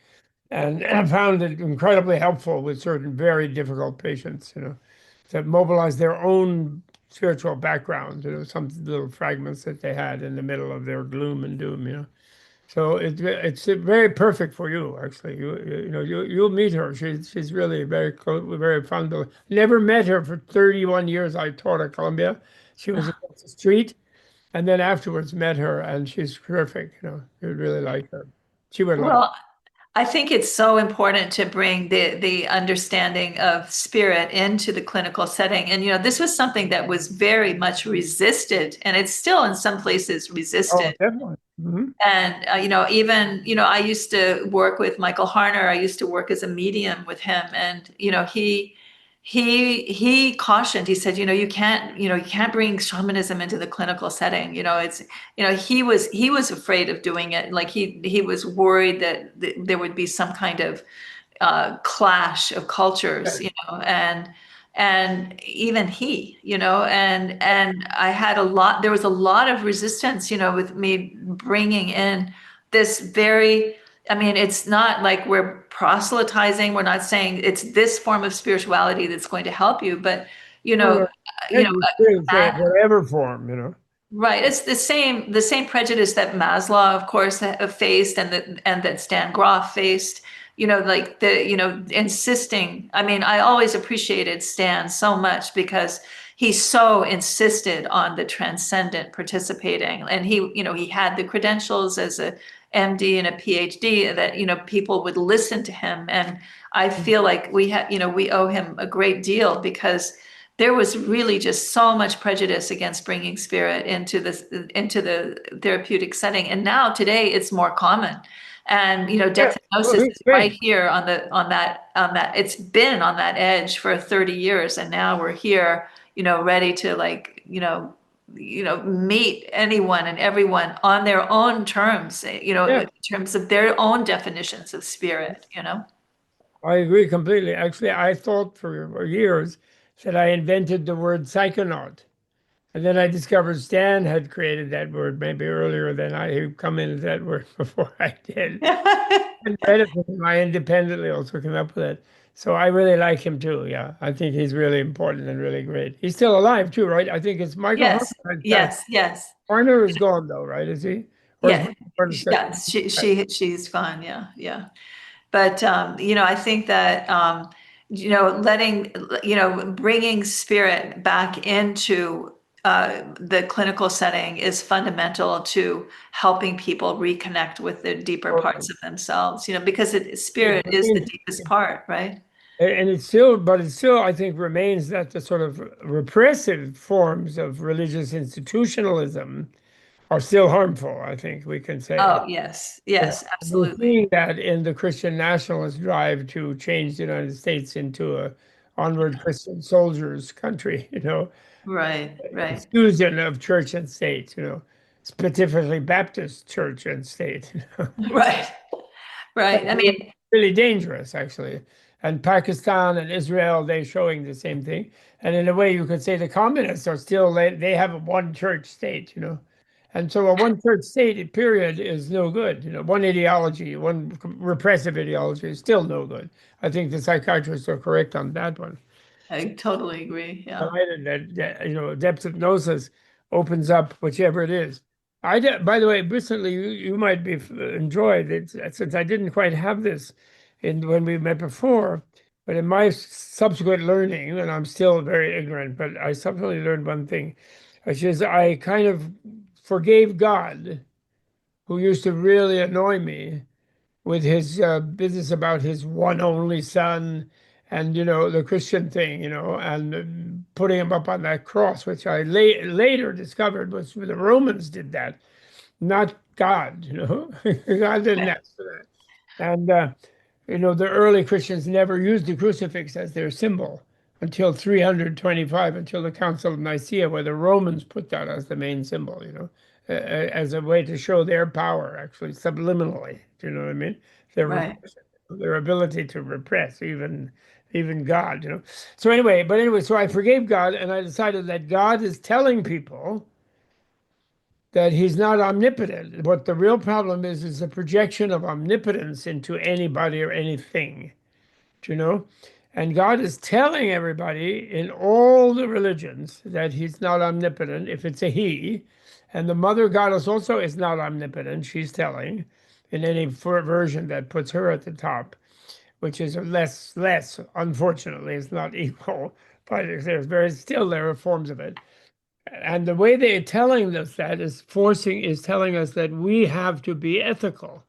and I found it incredibly helpful with certain very difficult patients, that mobilize their own spiritual background, some little fragments that they had in the middle of their gloom and doom. So it's very perfect for you, actually. You'll meet her. She's really very close, very fun. Never met her for 31 years. I taught at Columbia. She was across the street, and then afterwards met her, and she's terrific. You'd really like her. She would like. Well, I think it's so important to bring the understanding of spirit into the clinical setting. And, this was something that was very much resisted, and it's still in some places Oh, resisted. definitely. Mhm. And, even, I used to work with Michael Harner. I used to work as a medium with him. And, he cautioned, he said, you can't bring shamanism into the clinical setting. He was afraid of doing it. Like he was worried that there would be some kind of clash of cultures, and even and I had there was a lot of resistance, with me bringing in this I mean, it's not like we're proselytizing. We're not saying it's this form of spirituality that's going to help you, but, you No, know, no. you know, You still say whatever form. right. It's the same prejudice that Maslow, of course, faced, and that Stan Grof faced. Like insisting. I mean, I always appreciated Stan so much because he so insisted on the transcendent participating, and he had the credentials as a MD and a PhD that people would listen to him, and I feel like we owe him a great deal because there was really just so much prejudice against bringing spirit into the therapeutic setting, and now today it's more common. And Yeah. depth Well, hypnosis it's is great. right here on that. It's been on that edge for 30 years, and now we're here, ready to meet anyone and everyone on their own terms, Yeah, in terms of their own definitions of spirit. I agree completely. Actually, I thought for years that I invented the word psychonaut. And then I discovered Stan had created that word maybe earlier than I had come into that word before I did. And read it from him. I independently also came up with it. So I really like him too. Yeah, I think he's really important and really great. He's still alive too, right? I think it's Michael Yes, Harper. yes. Harner is gone though, right? Is he? Or is Yeah, Michael Harper still? she's fun. Yeah. But I think that letting bringing spirit back into the clinical setting is fundamental to helping people reconnect with the deeper parts of themselves. Because spirit is the deepest part, right? And but it still, I think, remains that the sort of repressive forms of religious institutionalism are still harmful, I think we can say. Oh, yes, We're absolutely. seeing that in the Christian nationalist drive to change the United States into a onward Christian soldiers country, Right. fusion of church and state, specifically Baptist church and state. Right. Right. I mean, Really dangerous, actually. And Pakistan and Israel, they're showing the same thing. And in a way, you could say the communists are still, they have a one church state. And so a one church state, period, is no good. One ideology, one repressive ideology is still no good. I think the psychiatrists are correct on that one. I totally agree. Yeah. Provided that depth hypnosis opens up whichever it is. By the way, recently you might be enjoyed it since I didn't quite have this in when we met before, but in my subsequent learning, and I'm still very ignorant, but I subsequently learned one thing, which is I kind of forgave God, who used to really annoy me with his business about his one only son and the Christian thing, and putting him up on that cross, which I later discovered was the Romans did that, not God. God didn't ask for that. And the early Christians never used the crucifix as their symbol until 325, until the Council of Nicaea, where the Romans put that as the main symbol, as a way to show their power, actually subliminally. Do you know what I mean? Their Right. repression, their ability to repress even God. So so I forgave God, and I decided that God is telling people that he's not omnipotent. What the real problem is the projection of omnipotence into anybody or anything, you know? And God is telling everybody in all the religions that he's not omnipotent, if it's a he. And the mother goddess also is not omnipotent, she's telling, in any version that puts her at the top, which is less, unfortunately, it's not equal, but still there are forms of it. And the way they're telling us that is telling us that we have to be ethical.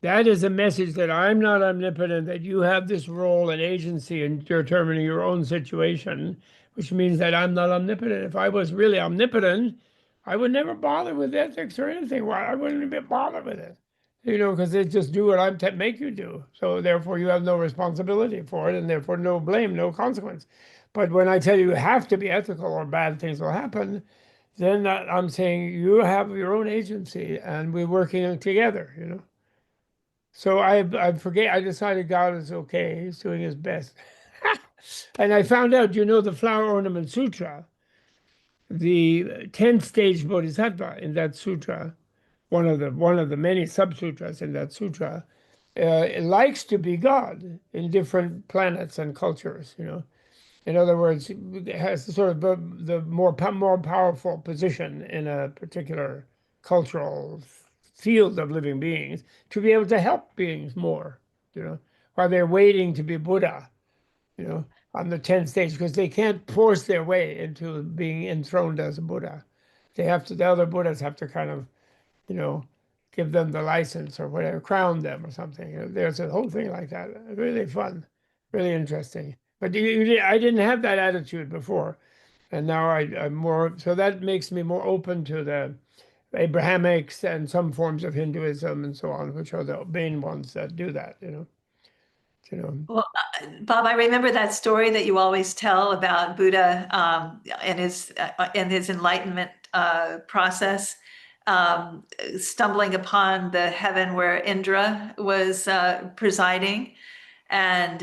That is a message that I'm not omnipotent, that you have this role and agency in determining your own situation, which means that I'm not omnipotent. If I was really omnipotent, I would never bother with ethics or anything. Why? I wouldn't even bother with it, because they just do what I make you do. So therefore, you have no responsibility for it, and therefore no blame, no consequence. But when I tell you you have to be ethical or bad things will happen, then I'm saying you have your own agency, and we're working together. So I forget. I decided God is okay. He's doing his best. And I found out, the Flower Ornament Sutra, the 10th stage Bodhisattva in that sutra, one of the many sub-sutras in that sutra, likes to be God in different planets and cultures. In other words, it has sort of the more powerful position in a particular cultural field of living beings to be able to help beings more, while they're waiting to be Buddha, on the 10th stage, because they can't force their way into being enthroned as a Buddha. The other Buddhas have to kind of, give them the license or whatever, crown them or something. There's a whole thing like that. Really fun, really interesting. But I didn't have that attitude before. And now I'm more, so that makes me more open to the Abrahamics and some forms of Hinduism and so on, which are the main ones that do that. Well, Bob, I remember that story that you always tell about Buddha and his enlightenment process, stumbling upon the heaven where Indra was presiding, and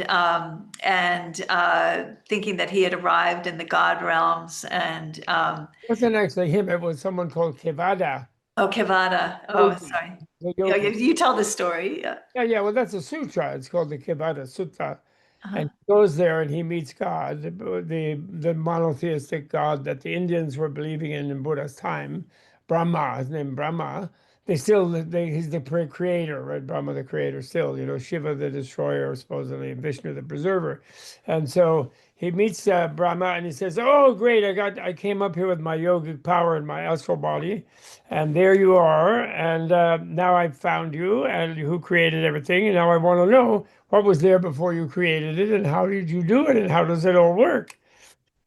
thinking that he had arrived in the god realms, and It wasn't actually him, it was someone called Kevada. Kevada. Oh, sorry. The Yeah, yogi. you tell the story. Yeah. Yeah, well, that's a sutra. It's called the Kevada Sutta. Uh-huh. And he goes there and he meets God, the monotheistic God that the Indians were believing in Buddha's time. Brahma, his name Brahma. He's the creator, right? Brahma, the creator, still. Shiva, the destroyer, supposedly, and Vishnu, the preserver. And so he meets Brahma and he says, "Oh, great! I came up here with my yogic power in my astral body, and there you are. And now I've found you, and who created everything. And now I want to know what was there before you created it, and how did you do it, and how does it all work?"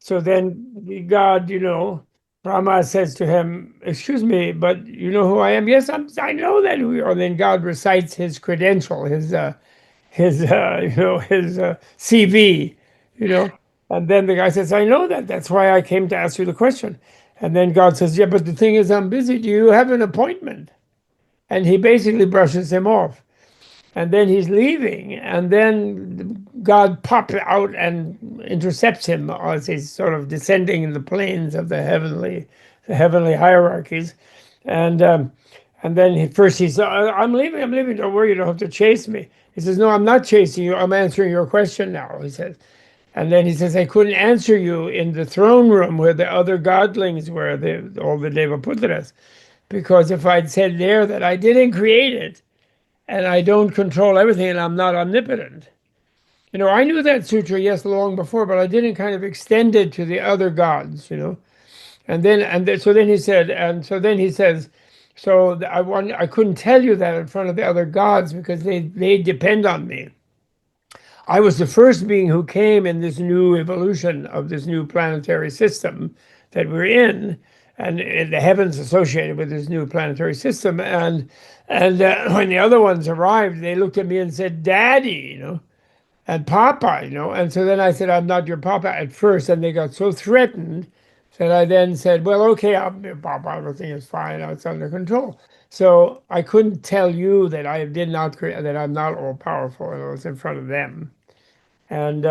So then God, Brahma says to him, "Excuse me, but you know who I am?" "Yes, I know that who you are." And then God recites his credential, his CV, and then the guy says, "I know that. That's why I came to ask you the question." And then God says, "Yeah, but the thing is, I'm busy. Do you have an appointment?" And he basically brushes him off. And then he's leaving, and then God pops out and intercepts him as he's sort of descending in the planes of the heavenly hierarchies. And then first he says, I'm leaving, don't worry, you don't have to chase me." He says, "No, I'm not chasing you, I'm answering your question now," he says. And then he says, "I couldn't answer you in the throne room where the other godlings were, all the Devaputras, because if I'd said there that I didn't create it, and I don't control everything, and I'm not omnipotent." I knew that sutra, yes, long before, but I didn't kind of extend it to the other gods, so then he said, and so then he says, "So I couldn't tell you that in front of the other gods because they depend on me. I was the first being who came in this new evolution of this new planetary system that we're in, and the heavens associated with this new planetary system. And when the other ones arrived, they looked at me and said, 'Daddy,' and 'Papa,' And so then I said, 'I'm not your papa,' at first, and they got so threatened that I then said, 'Well, okay, I'm your papa. Everything is fine. It's under control.' So I couldn't tell you that I did not create, that I'm not all powerful, and I was in front of them. And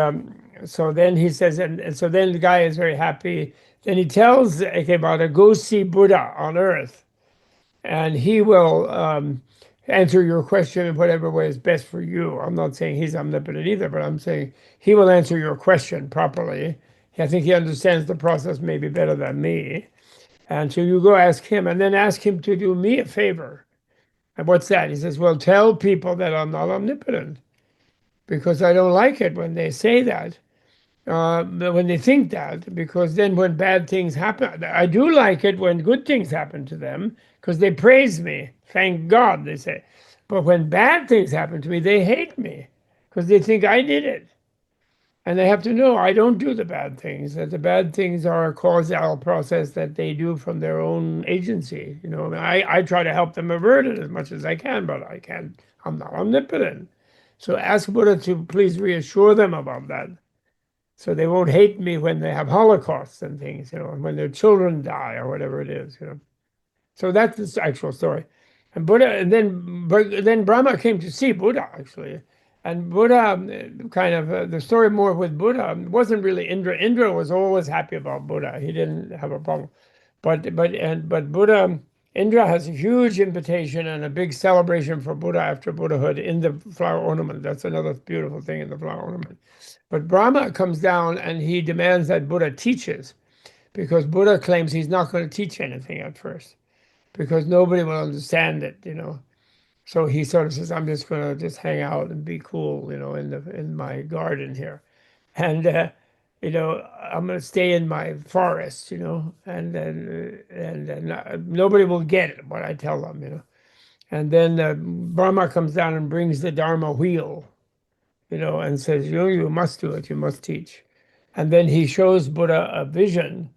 so then he says, and so then the guy is very happy. Then he tells Ikebana, "Go see Buddha on earth, and he will answer your question in whatever way is best for you. I'm not saying he's omnipotent either, but I'm saying he will answer your question properly. I think he understands the process maybe better than me. And so you go ask him and then ask him to do me a favor. And what's that? He says, well, tell people that I'm not omnipotent because I don't like it when they say that, when they think that, because then when bad things happen, I do like it when good things happen to them because they praise me. Thank God, they say. But when bad things happen to me, they hate me because they think I did it. And they have to know I don't do the bad things, that the bad things are a causal process that they do from their own agency. I try to help them avert it as much as I can, but I can't, I'm not omnipotent. So ask Buddha to please reassure them about that. So they won't hate me when they have holocausts and things, and when their children die or whatever it is. So that's the actual story. And Buddha, and then Brahma came to see Buddha actually, and Buddha kind of the story more with Buddha wasn't really Indra. Indra was always happy about Buddha. He didn't have a problem, but Buddha. Indra has a huge invitation and a big celebration for Buddha after Buddhahood in the flower ornament. That's another beautiful thing in the flower ornament. But Brahma comes down and he demands that Buddha teaches because Buddha claims he's not going to teach anything at first because nobody will understand it. So he sort of says, I'm just going to just hang out and be cool, in my garden here. And, I'm going to stay in my forest, and then nobody will get it, what I tell them. And then Brahma comes down and brings the Dharma wheel, and says, you must do it, you must teach. And then he shows Buddha a vision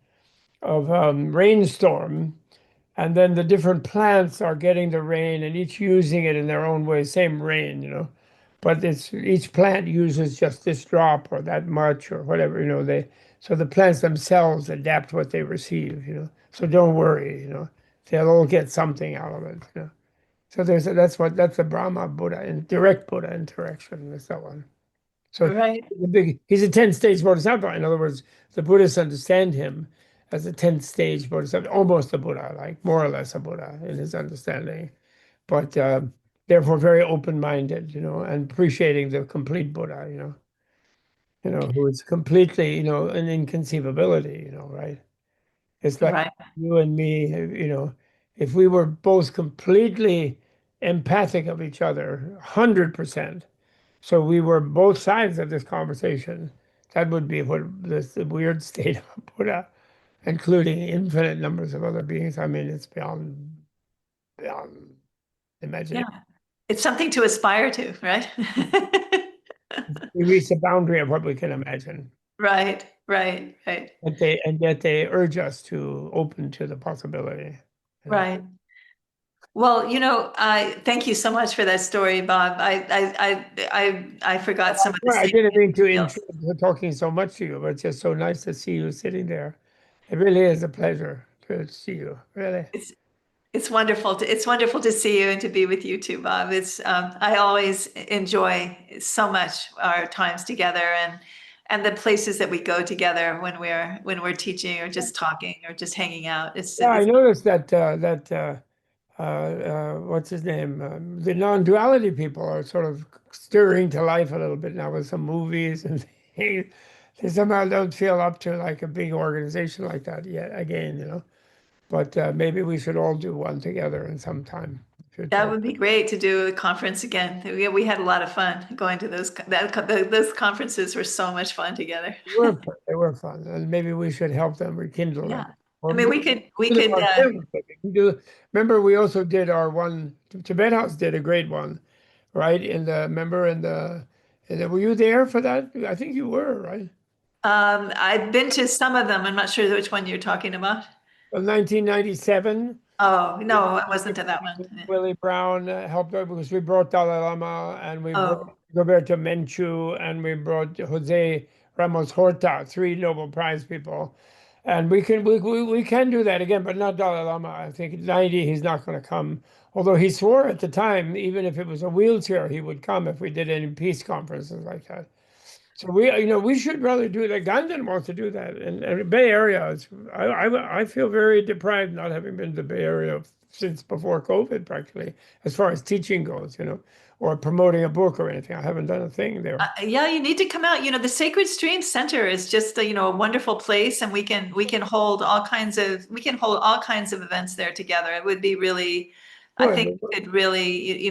of rainstorm, and then the different plants are getting the rain and each using it in their own way, same rain. But each plant uses just this drop or that much or whatever, so the plants themselves adapt what they receive. So don't worry. They'll all get something out of it. So that's the Brahma Buddha and direct Buddha interaction. That's that one. So Right. he's a 10th stage bodhisattva. In other words, the Buddhists understand him as a 10th stage bodhisattva, almost a Buddha, like more or less a Buddha in his understanding, but therefore very open-minded, and appreciating the complete Buddha, who is completely, an inconceivability, right? It's like Right. you and me, if we were both completely empathic of each other, 100%. So we were both sides of this conversation. That would be what the weird state of Buddha, including infinite numbers of other beings. I mean, it's beyond Yeah. imagination. It's something to aspire to, right? We reach the boundary of what we can imagine. Right, right, right, And yet they urge us to open to the possibility. right. Well, I thank you so much for that story, Bob. I forgot some of the Well, I same didn't mean to details. intrude for talking so much to you, but it's just so nice to see you sitting there. It really is a pleasure to see you, really. It's wonderful to see you and to be with you too, Bob. I always enjoy so much our times together and the places that we go together when we're teaching or just talking or just hanging out. It's Yeah, I it's noticed that what's his name? The non-duality people are sort of stirring to life a little bit now with some movies and things. They somehow don't feel up to like a big organization like that yet again. But maybe we should all do one together in some time. That would be great to do a conference again. We had a lot of fun going to those conferences were so much fun together. They were fun, and maybe we should help them rekindle them. Yeah. I Or mean, maybe we do it could, ourselves. We can do. Remember, we also did our one. Tibet House did a great one, right? Were you there for that? I think you were, right? I've been to some of them. I'm not sure which one you're talking about. Well, 1997. Oh, no, I wasn't to that one. Willie Brown helped out because we brought Dalai Lama and we brought Oh, Roberto Menchu and we brought Jose Ramos Horta, three Nobel Prize people. And we can do that again, but not Dalai Lama. I think 90, he's not going to come. Although he swore at the time, even if it was a wheelchair, he would come if we did any peace conferences like that. So we should rather do that. Gandhi wants to do that. And Bay Area, I feel very deprived not having been to the Bay Area since before COVID, practically, as far as teaching goes, or promoting a book or anything. I haven't done a thing there. Yeah, you need to come out. The Sacred Stream Center is just a wonderful place, and we can hold all kinds of events there together. It would be really, I think Good. it could really,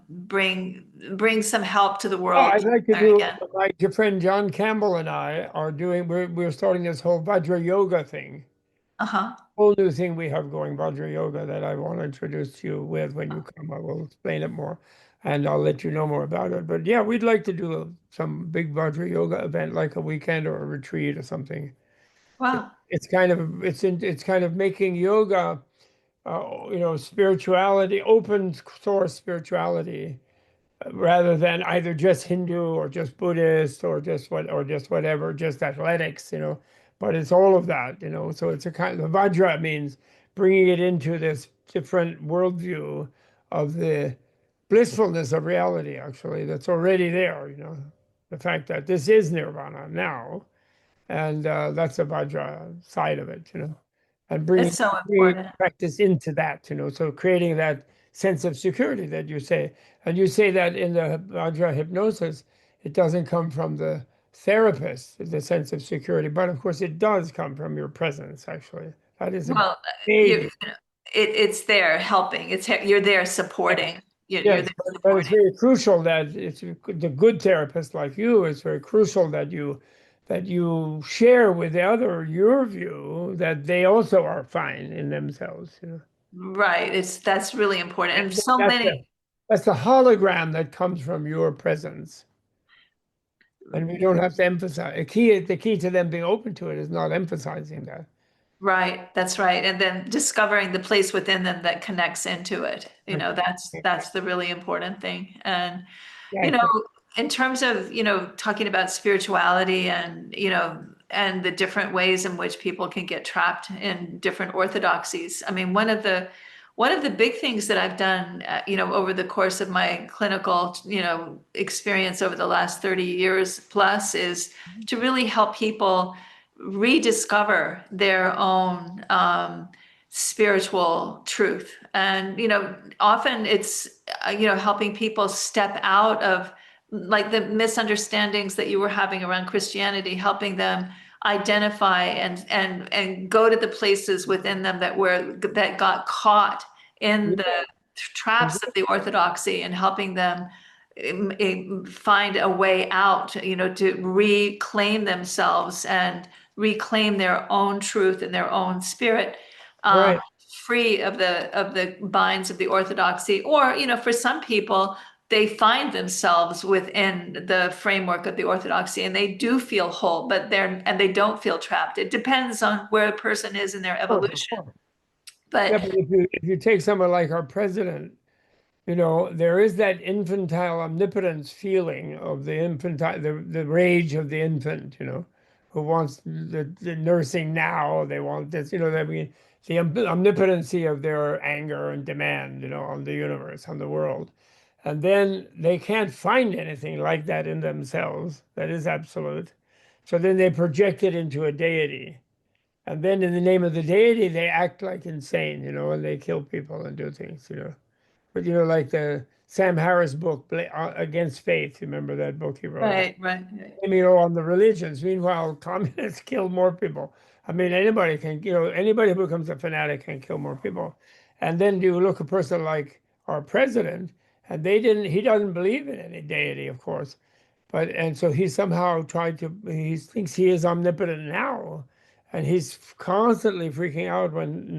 bring some help to the Oh, world I'd like to there do again. like your friend John Campbell and I are doing. We're starting this whole Vajra Yoga thing. Uh-huh. Whole new thing we have going, Vajra Yoga, that I want to introduce you with when you come. I will explain it more, and I'll let you know more about it. But yeah, we'd like to do some big Vajra Yoga event, like a weekend or a retreat or something. Wow. It's kind of making yoga, spirituality, open source spirituality, rather than either just Hindu or just Buddhist or just whatever, just athletics, But it's all of that, So it's a kind of Vajra means bringing it into this different worldview of the blissfulness of reality, actually, that's already there, The fact that this is nirvana now, and that's the Vajra side of it, And It's so bringing important. practice into that, So creating that sense of security that you say. And you say that in the Vajra hypnosis, it doesn't come from the therapist, the sense of security, but of course it does come from your presence, actually. That is a Well, big, it's there helping. You're there supporting. You're yes, there but it's supporting. very crucial that it's the good therapist like you. It's very crucial that you share with the other your view that they also are fine in themselves. Right. That's really important. And so That's many. that's the hologram that comes from your presence. And we don't have to emphasize the key to them being open to it is not emphasizing that. Right, that's right. And then discovering the place within them that connects into it. That's the really important thing. And, you know, Exactly. in terms of, talking about spirituality and, and the different ways in which people can get trapped in different orthodoxies. I mean, one of the big things that I've done, over the course of my clinical, experience over the last 30 years plus is to really help people rediscover their own spiritual truth. And, often it's, helping people step out of like the misunderstandings that you were having around Christianity, helping them identify and go to the places within them that got caught in the traps of the orthodoxy, and helping them find a way out, to reclaim themselves and reclaim their own truth and their own spirit, um, Right. free of the binds of the orthodoxy. Or, for some people, they find themselves within the framework of the orthodoxy and they do feel whole, but they don't feel trapped. It depends on where a person is in their Of evolution. course. Yeah, But but if you take someone like our president, there is that infantile omnipotence feeling of the infantile, the rage of the infant, who wants the nursing now. They want this, that we the omnipotency of their anger and demand, on the universe, on the world. And then they can't find anything like that in themselves that is absolute. So then they project it into a deity. And then in the name of the deity, they act like insane, and they kill people and do things. But like the Sam Harris book, Against Faith. You remember that book he wrote? right. On the religions. Meanwhile, communists kill more people. I mean, anybody who becomes a fanatic can kill more people. And then you look at a person like our president, and he doesn't believe in any deity, of course. And so he somehow he thinks he is omnipotent now. And he's constantly freaking out when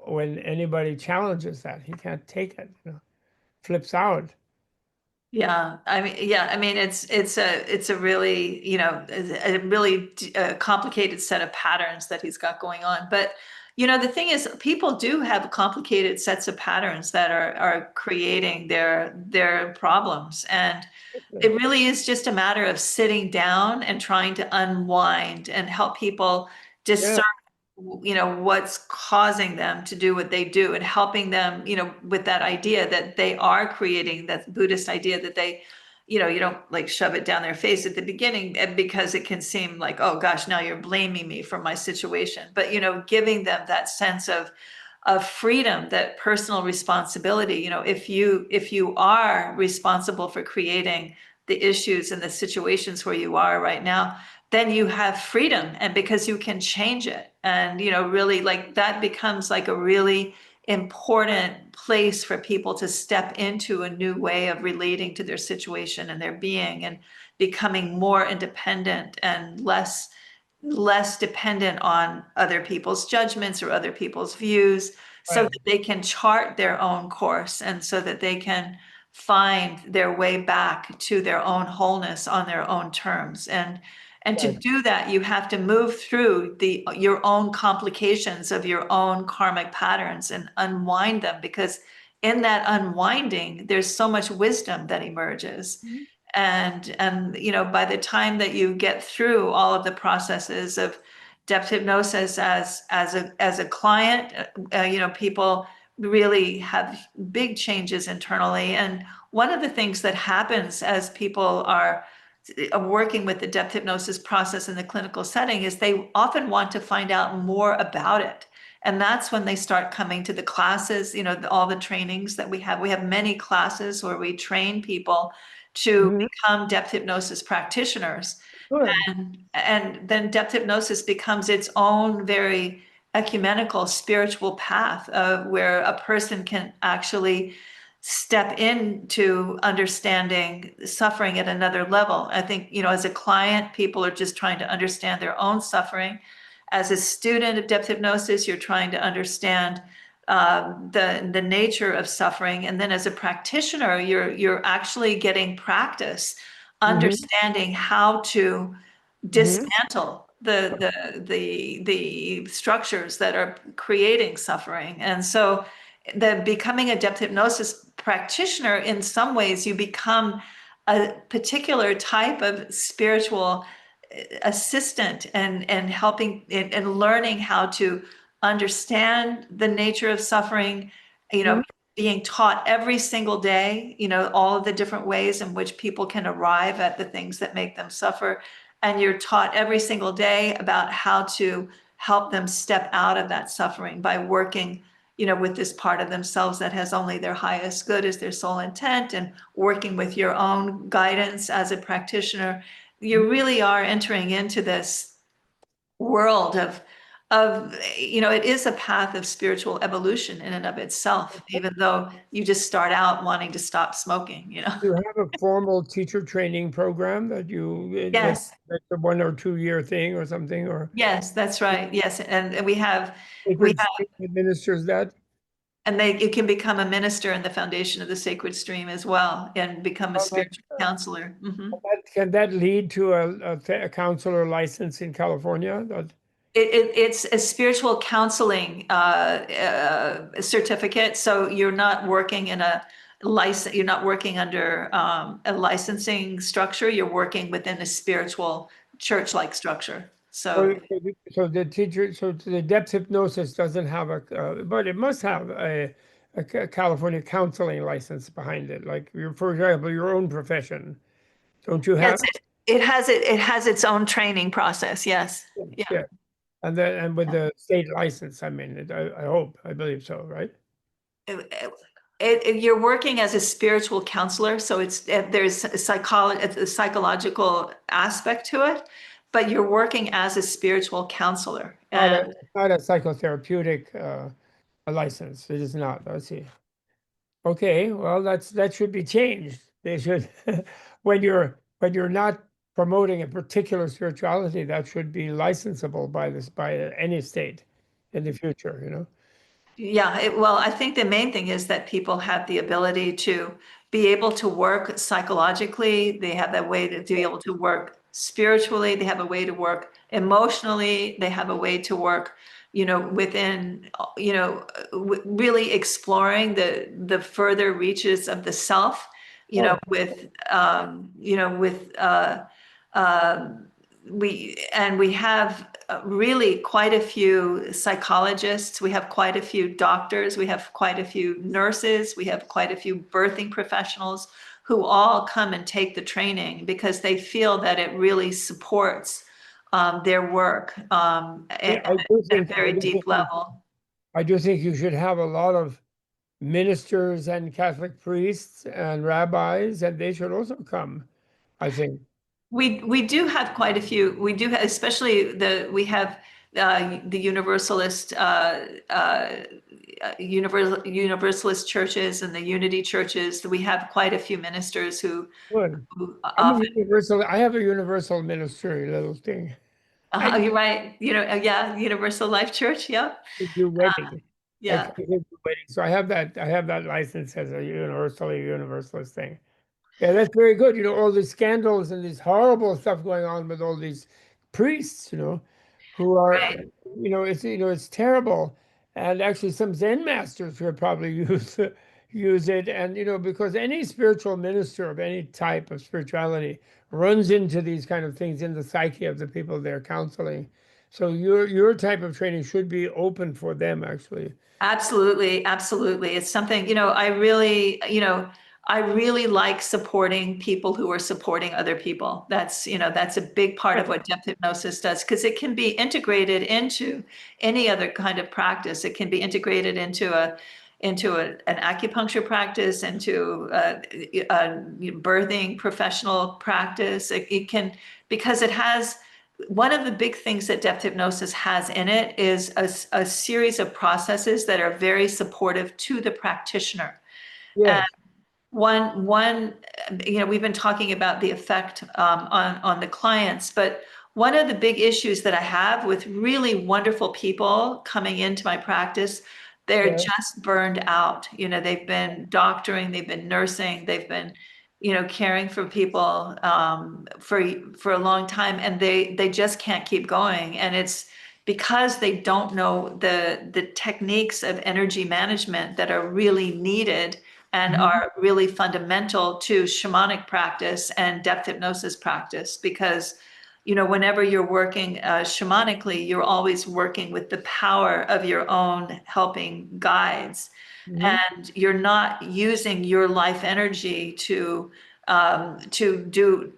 when anybody challenges that. He can't take it, flips out. Yeah, I mean, it's a really, a really complicated set of patterns that he's got going on. But, the thing is, people do have complicated sets of patterns that are creating their problems. And it really is just a matter of sitting down and trying to unwind and help people Yeah, discern, what's causing them to do what they do, and helping them, with that idea that they are creating that Buddhist idea that they, you don't like shove it down their face at the beginning, and because it can seem like, oh gosh, now you're blaming me for my situation. But, giving them that sense of of freedom, that personal responsibility. You know, if you are responsible for creating the issues and the situations where you are right now, then you have freedom, and because you can change it. And, you know, really, like, that becomes like a really important place for people to step into a new way of relating to their situation and their being, and becoming more independent and less dependent on other people's judgments or other people's views, so Right. that they can chart their own course, and so that they can find their way back to their own wholeness on their own terms. And to Right. do that, you have to move through your own complications of your own karmic patterns and unwind them, because in that unwinding, there's so much wisdom that emerges. Mhm. And you know, by the time that you get through all of the processes of depth hypnosis as a client, you know, people really have big changes internally. And one of the things that happens as people are working with the depth hypnosis process in the clinical setting is they often want to find out more about it. And that's when they start coming to the classes, you know, all the trainings that we have. We have many classes where we train people to Mhm. become depth hypnosis practitioners. Good. And then depth hypnosis becomes its own very ecumenical spiritual path of where a person can actually step into understanding suffering at another level. I think, you know, as a client, people are just trying to understand their own suffering. As a student of depth hypnosis, you're trying to understand the nature of suffering, and then as a practitioner, you're actually getting practice Mhm. understanding how to Mhm. dismantle the structures that are creating suffering. And so the becoming a depth hypnosis practitioner, in some ways you become a particular type of spiritual assistant, and helping and learning how to understand the nature of suffering, you know, Mhm. being taught every single day, you know, all of the different ways in which people can arrive at the things that make them suffer. And you're taught every single day about how to help them step out of that suffering by working, you know, with this part of themselves that has only their highest good as their sole intent, and working with your own guidance as a practitioner. You really are entering into this world of, you know, it is a path of spiritual evolution in and of itself, even though you just start out wanting to stop smoking, you know. You have a formal teacher training program that Yes, that's a 1 or 2 year thing or something, or yes, that's right. Yes, and we Sacred have, Stream administers that? and you can become a minister in the foundation of the Sacred Stream as well, and become a Oh, spiritual counselor. Mhm. can that lead to a counselor license in California? It's a spiritual counseling certificate. So you're not working in a license, you're not working under a licensing structure. You're working within a spiritual church-like structure. So So the depth hypnosis doesn't have but it must have a California counseling license behind it. Like for example, your own profession, don't you yes, have? it has its own training process. Yes. Yeah. Yeah, and with the state license, I mean, I believe so, right? You're working as a spiritual counselor, so there's a psychological aspect to it, but you're working as a spiritual counselor. And Not a psychotherapeutic a license. It is not. I see. Okay, well, that should be changed. They should, when you're not promoting a particular spirituality, that should be licensable by any state in the future, you know? yeah, well, I think the main thing is that people have the ability to be able to work psychologically. They have that way to be able to work spiritually. They have a way to work emotionally. They have a way to work, you know, within, you know, really exploring the further reaches of the self, you know, Oh, with, you know, with, um, we have really quite a few psychologists, we have quite a few doctors, we have quite a few nurses, we have quite a few birthing professionals who all come and take the training because they feel that it really supports their work yeah, at a very deep level. I do think you should have a lot of ministers and Catholic priests and rabbis, and they should also come, I think. We do have quite a few. We do have, especially we have the Universalist churches and the Unity churches. We have quite a few ministers Good. who I'm a often. universal, I have a universal ministry little thing. I You're right. Yeah, Universal Life Church. Yeah, could do weddings. I yeah. could do weddings. So I have that license as a universalist thing. Yeah, that's very good. All these scandals and this horrible stuff going on with all these priests, who are, Right. it's terrible. And actually some Zen masters could probably use it. And, because any spiritual minister of any type of spirituality runs into these kind of things in the psyche of the people they're counseling. So your type of training should be open for them, actually. Absolutely, absolutely. It's something, I really like supporting people who are supporting other people. That's a big part of what depth hypnosis does because it can be integrated into any other kind of practice. It can be integrated an acupuncture practice, into a birthing professional practice. It can, because it has one of the big things that depth hypnosis has in it is a series of processes that are very supportive to the practitioner. And Yes. one, we've been talking about the effect on the clients, but one of the big issues that I have with really wonderful people coming into my practice, they're Yeah. just burned out. They've been doctoring, they've been nursing, they've been, caring for people for a long time, and they just can't keep going. And it's because they don't know the techniques of energy management that are really needed and Mhm. are really fundamental to shamanic practice and depth hypnosis practice. Because whenever you're working shamanically, you're always working with the power of your own helping guides, Mhm. and you're not using your life energy to do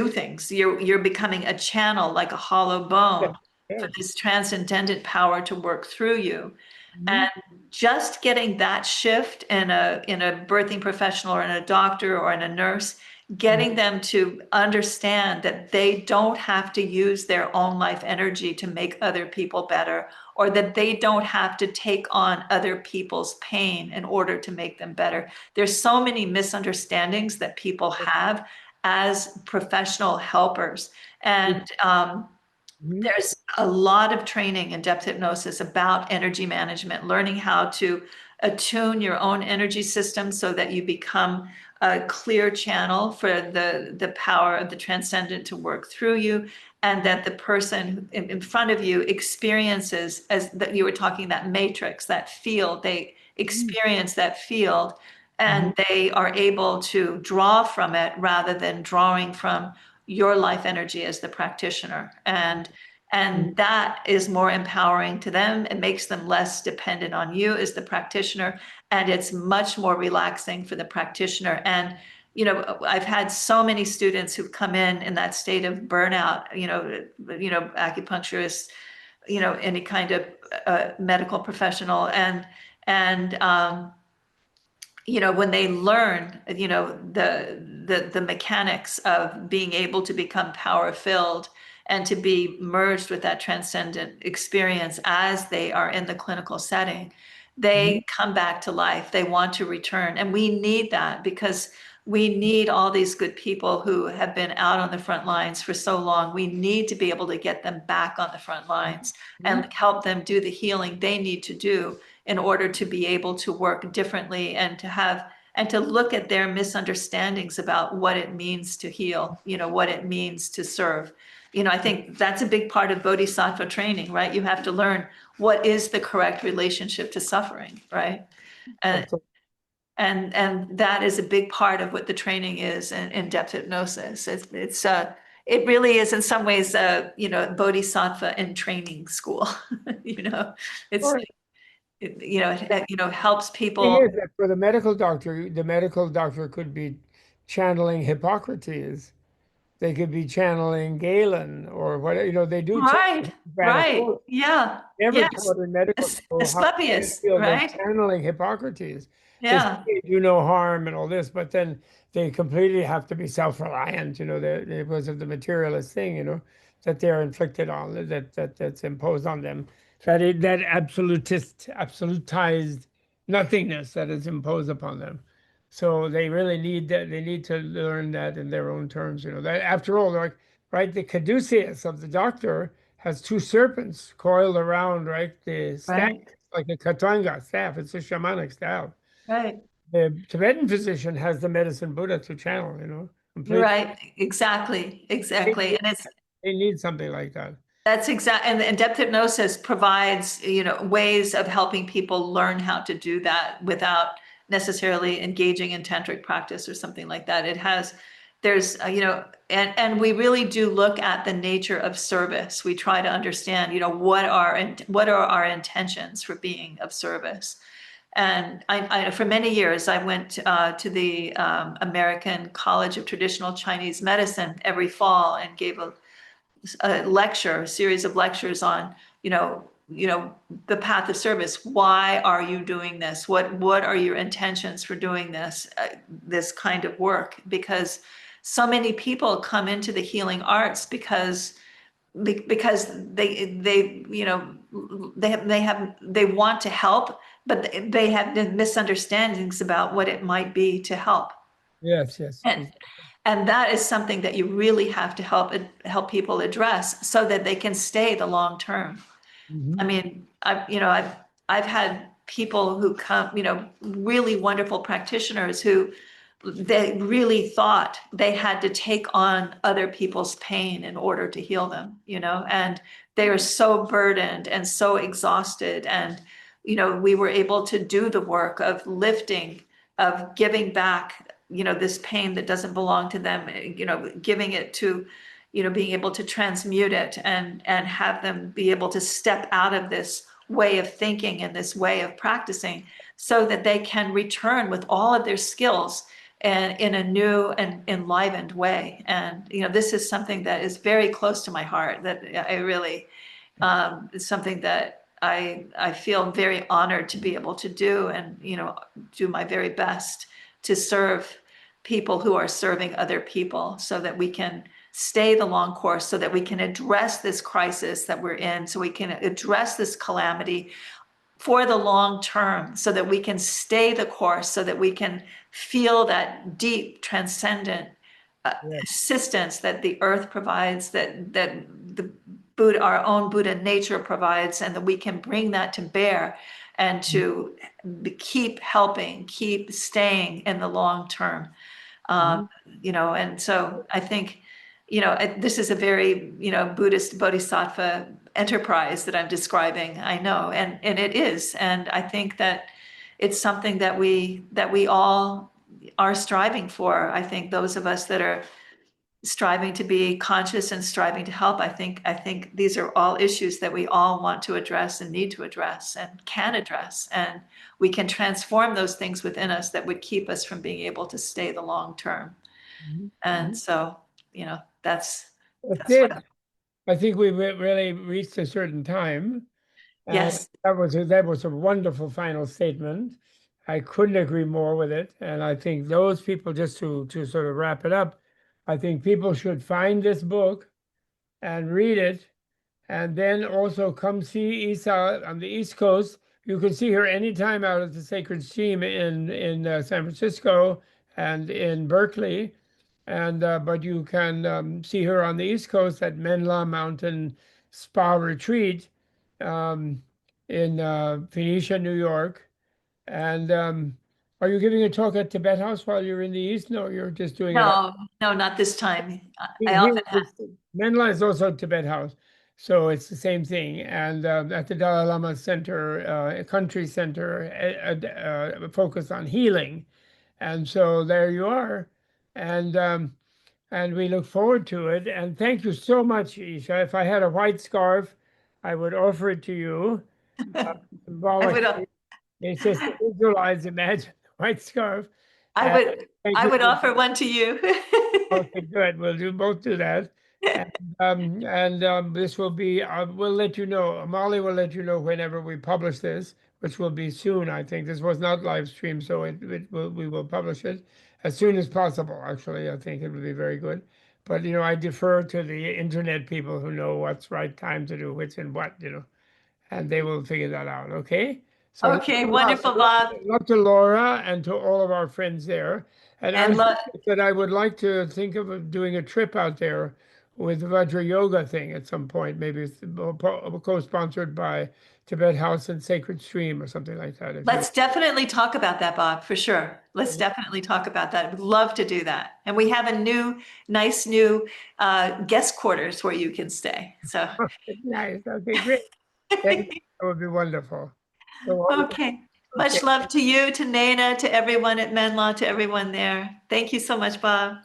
things. You're becoming a channel, like a hollow Yes. bone, for Yes. this transcendent power to work through you. Mhm. And just getting that shift in a birthing professional or in a doctor or in a nurse, getting them to understand that they don't have to use their own life energy to make other people better, or that they don't have to take on other people's pain in order to make them better. There's so many misunderstandings that people have as professional helpers. And Mhm. there's a lot of training in depth hypnosis about energy management, learning how to attune your own energy system so that you become a clear channel for the power of the transcendent to work through you, and that the person in front of you experiences, as that you were talking, that matrix, that field, they Mhm. experience that field, Mhm. and they are able to draw from it rather than drawing from your life energy as the practitioner. And Mhm. that is more empowering to them. It makes them less dependent on you as the practitioner, and it's much more relaxing for the practitioner. And I've had so many students who've come in that state of burnout, acupuncturists, any kind of medical professional, and when they learn, the mechanics of being able to become power filled and to be merged with that transcendent experience as they are in the clinical setting, Mhm. they come back to life. They want to return. And we need that, because we need all these good people who have been out on the front lines for so long. We need to be able to get them back on the front lines and Mhm. help them do the healing they need to do in order to be able to work differently, and to look at their misunderstandings about what it means to heal, what it means to serve. I think that's a big part of bodhisattva training, right? You have to learn what is the correct relationship to suffering, right? And Absolutely. and that is a big part of what the training is in depth hypnosis. It really is in some ways, bodhisattva in training school. It's Or helps thing people. is that for the medical doctor could be channeling Hippocrates. They could be channeling Galen or whatever. They do Right. ran a right. course. Yeah. Never Yes. taught in medical school how to get in the Asclepius, field of right? channeling Hippocrates. They say Yeah. do no harm and all this, but then they completely have to be self-reliant, because of the materialist thing, that they're inflicted on, that's imposed on them. That absolutized nothingness that is imposed upon them. So they really need that. They need to learn that in their own terms. That after all, like, right, the caduceus of the doctor has two serpents coiled around, right, the staff, Right. like a katanga staff. It's a shamanic staff. Right. The Tibetan physician has the medicine Buddha to channel, You're completely. right. Exactly. They Exactly. need, And it's they need something like that. that's exact. And depth hypnosis provides, ways of helping people learn how to do that without necessarily engaging in tantric practice or something like that. There's, and we really do look at the nature of service. We try to understand, what are our intentions for being of service. And I for many years, I went to the American College of Traditional Chinese Medicine every fall and gave a series of lectures on, the path of service. Why are you doing this? What are your intentions for doing this kind of work? Because so many people come into the healing arts because they want to help, but they have misunderstandings about what it might be to help. Yes, yes. And that is something that you really have to help people address so that they can stay the long term. I Mhm. mean, I've had people who come, really wonderful practitioners who they really thought they had to take on other people's pain in order to heal them, and they are so burdened and so exhausted. And, we were able to do the work of lifting, of giving back, this pain that doesn't belong to them, giving it to, being able to transmute it and have them be able to step out of this way of thinking and this way of practicing so that they can return with all of their skills and in a new and enlivened way. And, this is something that is very close to my heart, that I really, is something that I feel very honored to be able to do, and, do my very best to serve people who are serving other people so that we can stay the long course, so that we can address this crisis that we're in, so we can address this calamity for the long term, so that we can stay the course, so that we can feel that deep transcendent Yes. assistance that the earth provides, that the Buddha, our own Buddha nature provides, and that we can bring that to bear and to keep helping, keep staying in the long term. Mhm. And so I think, this is a very, Buddhist bodhisattva enterprise that I'm describing, I know, and it is. And I think that it's something that we all are striving for. I think those of us that are striving to be conscious and striving to help, I think these are all issues that we all want to address and need to address and can address. And we can transform those things within us that would keep us from being able to stay the long term. Mhm. And so, that's That's that's it. what, I think we really reached a certain time. And yes. that was a wonderful final statement. I couldn't agree more with it. And I think those people, just to sort of wrap it up, I think people should find this book and read it, and then also come see Isa on the East Coast. You can see her anytime out at the Sacred Stream in San Francisco and in Berkeley. And but you can see her on the East Coast at Menla Mountain Spa Retreat um, in Phoenicia, New York. And are you giving a talk at Tibet House while you're in the East? No, you're just doing it out. No, no, not this time. I Here, often have. Menla is also Tibet House, so it's the same thing. And at the Dalai Lama Center, Country Center, focused on healing. And so there you are. And we look forward to it. And thank you so much, Isha. If I had a white scarf, I would offer it to you. I would, Symbolically, it's just to visualize, imagine the white scarf. I And would, thank I you. would offer one to you. Okay, good. We'll both do that. This will be, we'll let you know, Molly will let you know whenever we publish this, which will be soon, I think. This was not live streamed, so we will publish it as soon as possible, actually. I think it will be very good. But, I defer to the internet people who know what's right time to do which and what, and they will figure that out, okay? So Okay, wonderful, Bob. love to Laura and to all of our friends there. And And I lo- said I would like to think of doing a trip out there with the Vajra Yoga thing at some point. Maybe it's co-sponsored by Tibet House and Sacred Stream or something like that. let's definitely talk about that, Bob, for sure. Let's definitely talk about that. I'd love to do that. And we have a nice new guest quarters where you can stay. So, Nice. Okay, great. Thank you. That would be wonderful. So, okay. okay. Much love to you, to Naina, to everyone at Menla, to everyone there. Thank you so much, Bob.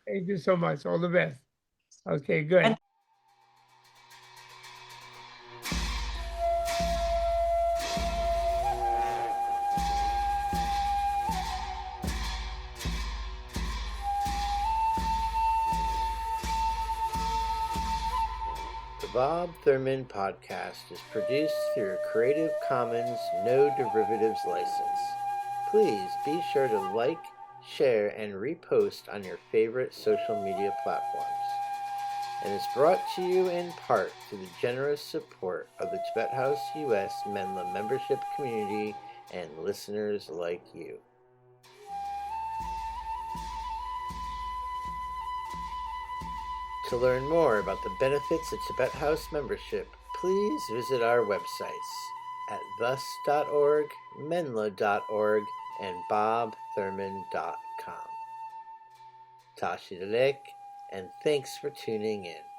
Thank you so much. All the best. Okay, good. And The Bob Thurman podcast is produced through a Creative Commons No Derivatives license. Please be sure to like, share, and repost on your favorite social media platforms. And is brought to you in part through the generous support of the Tibet House US Menla membership community and listeners like you. To learn more about the benefits of Tibet House membership, please visit our websites at thus.org, menla.org, and bobthurman.com. Tashi Delek, and thanks for tuning in.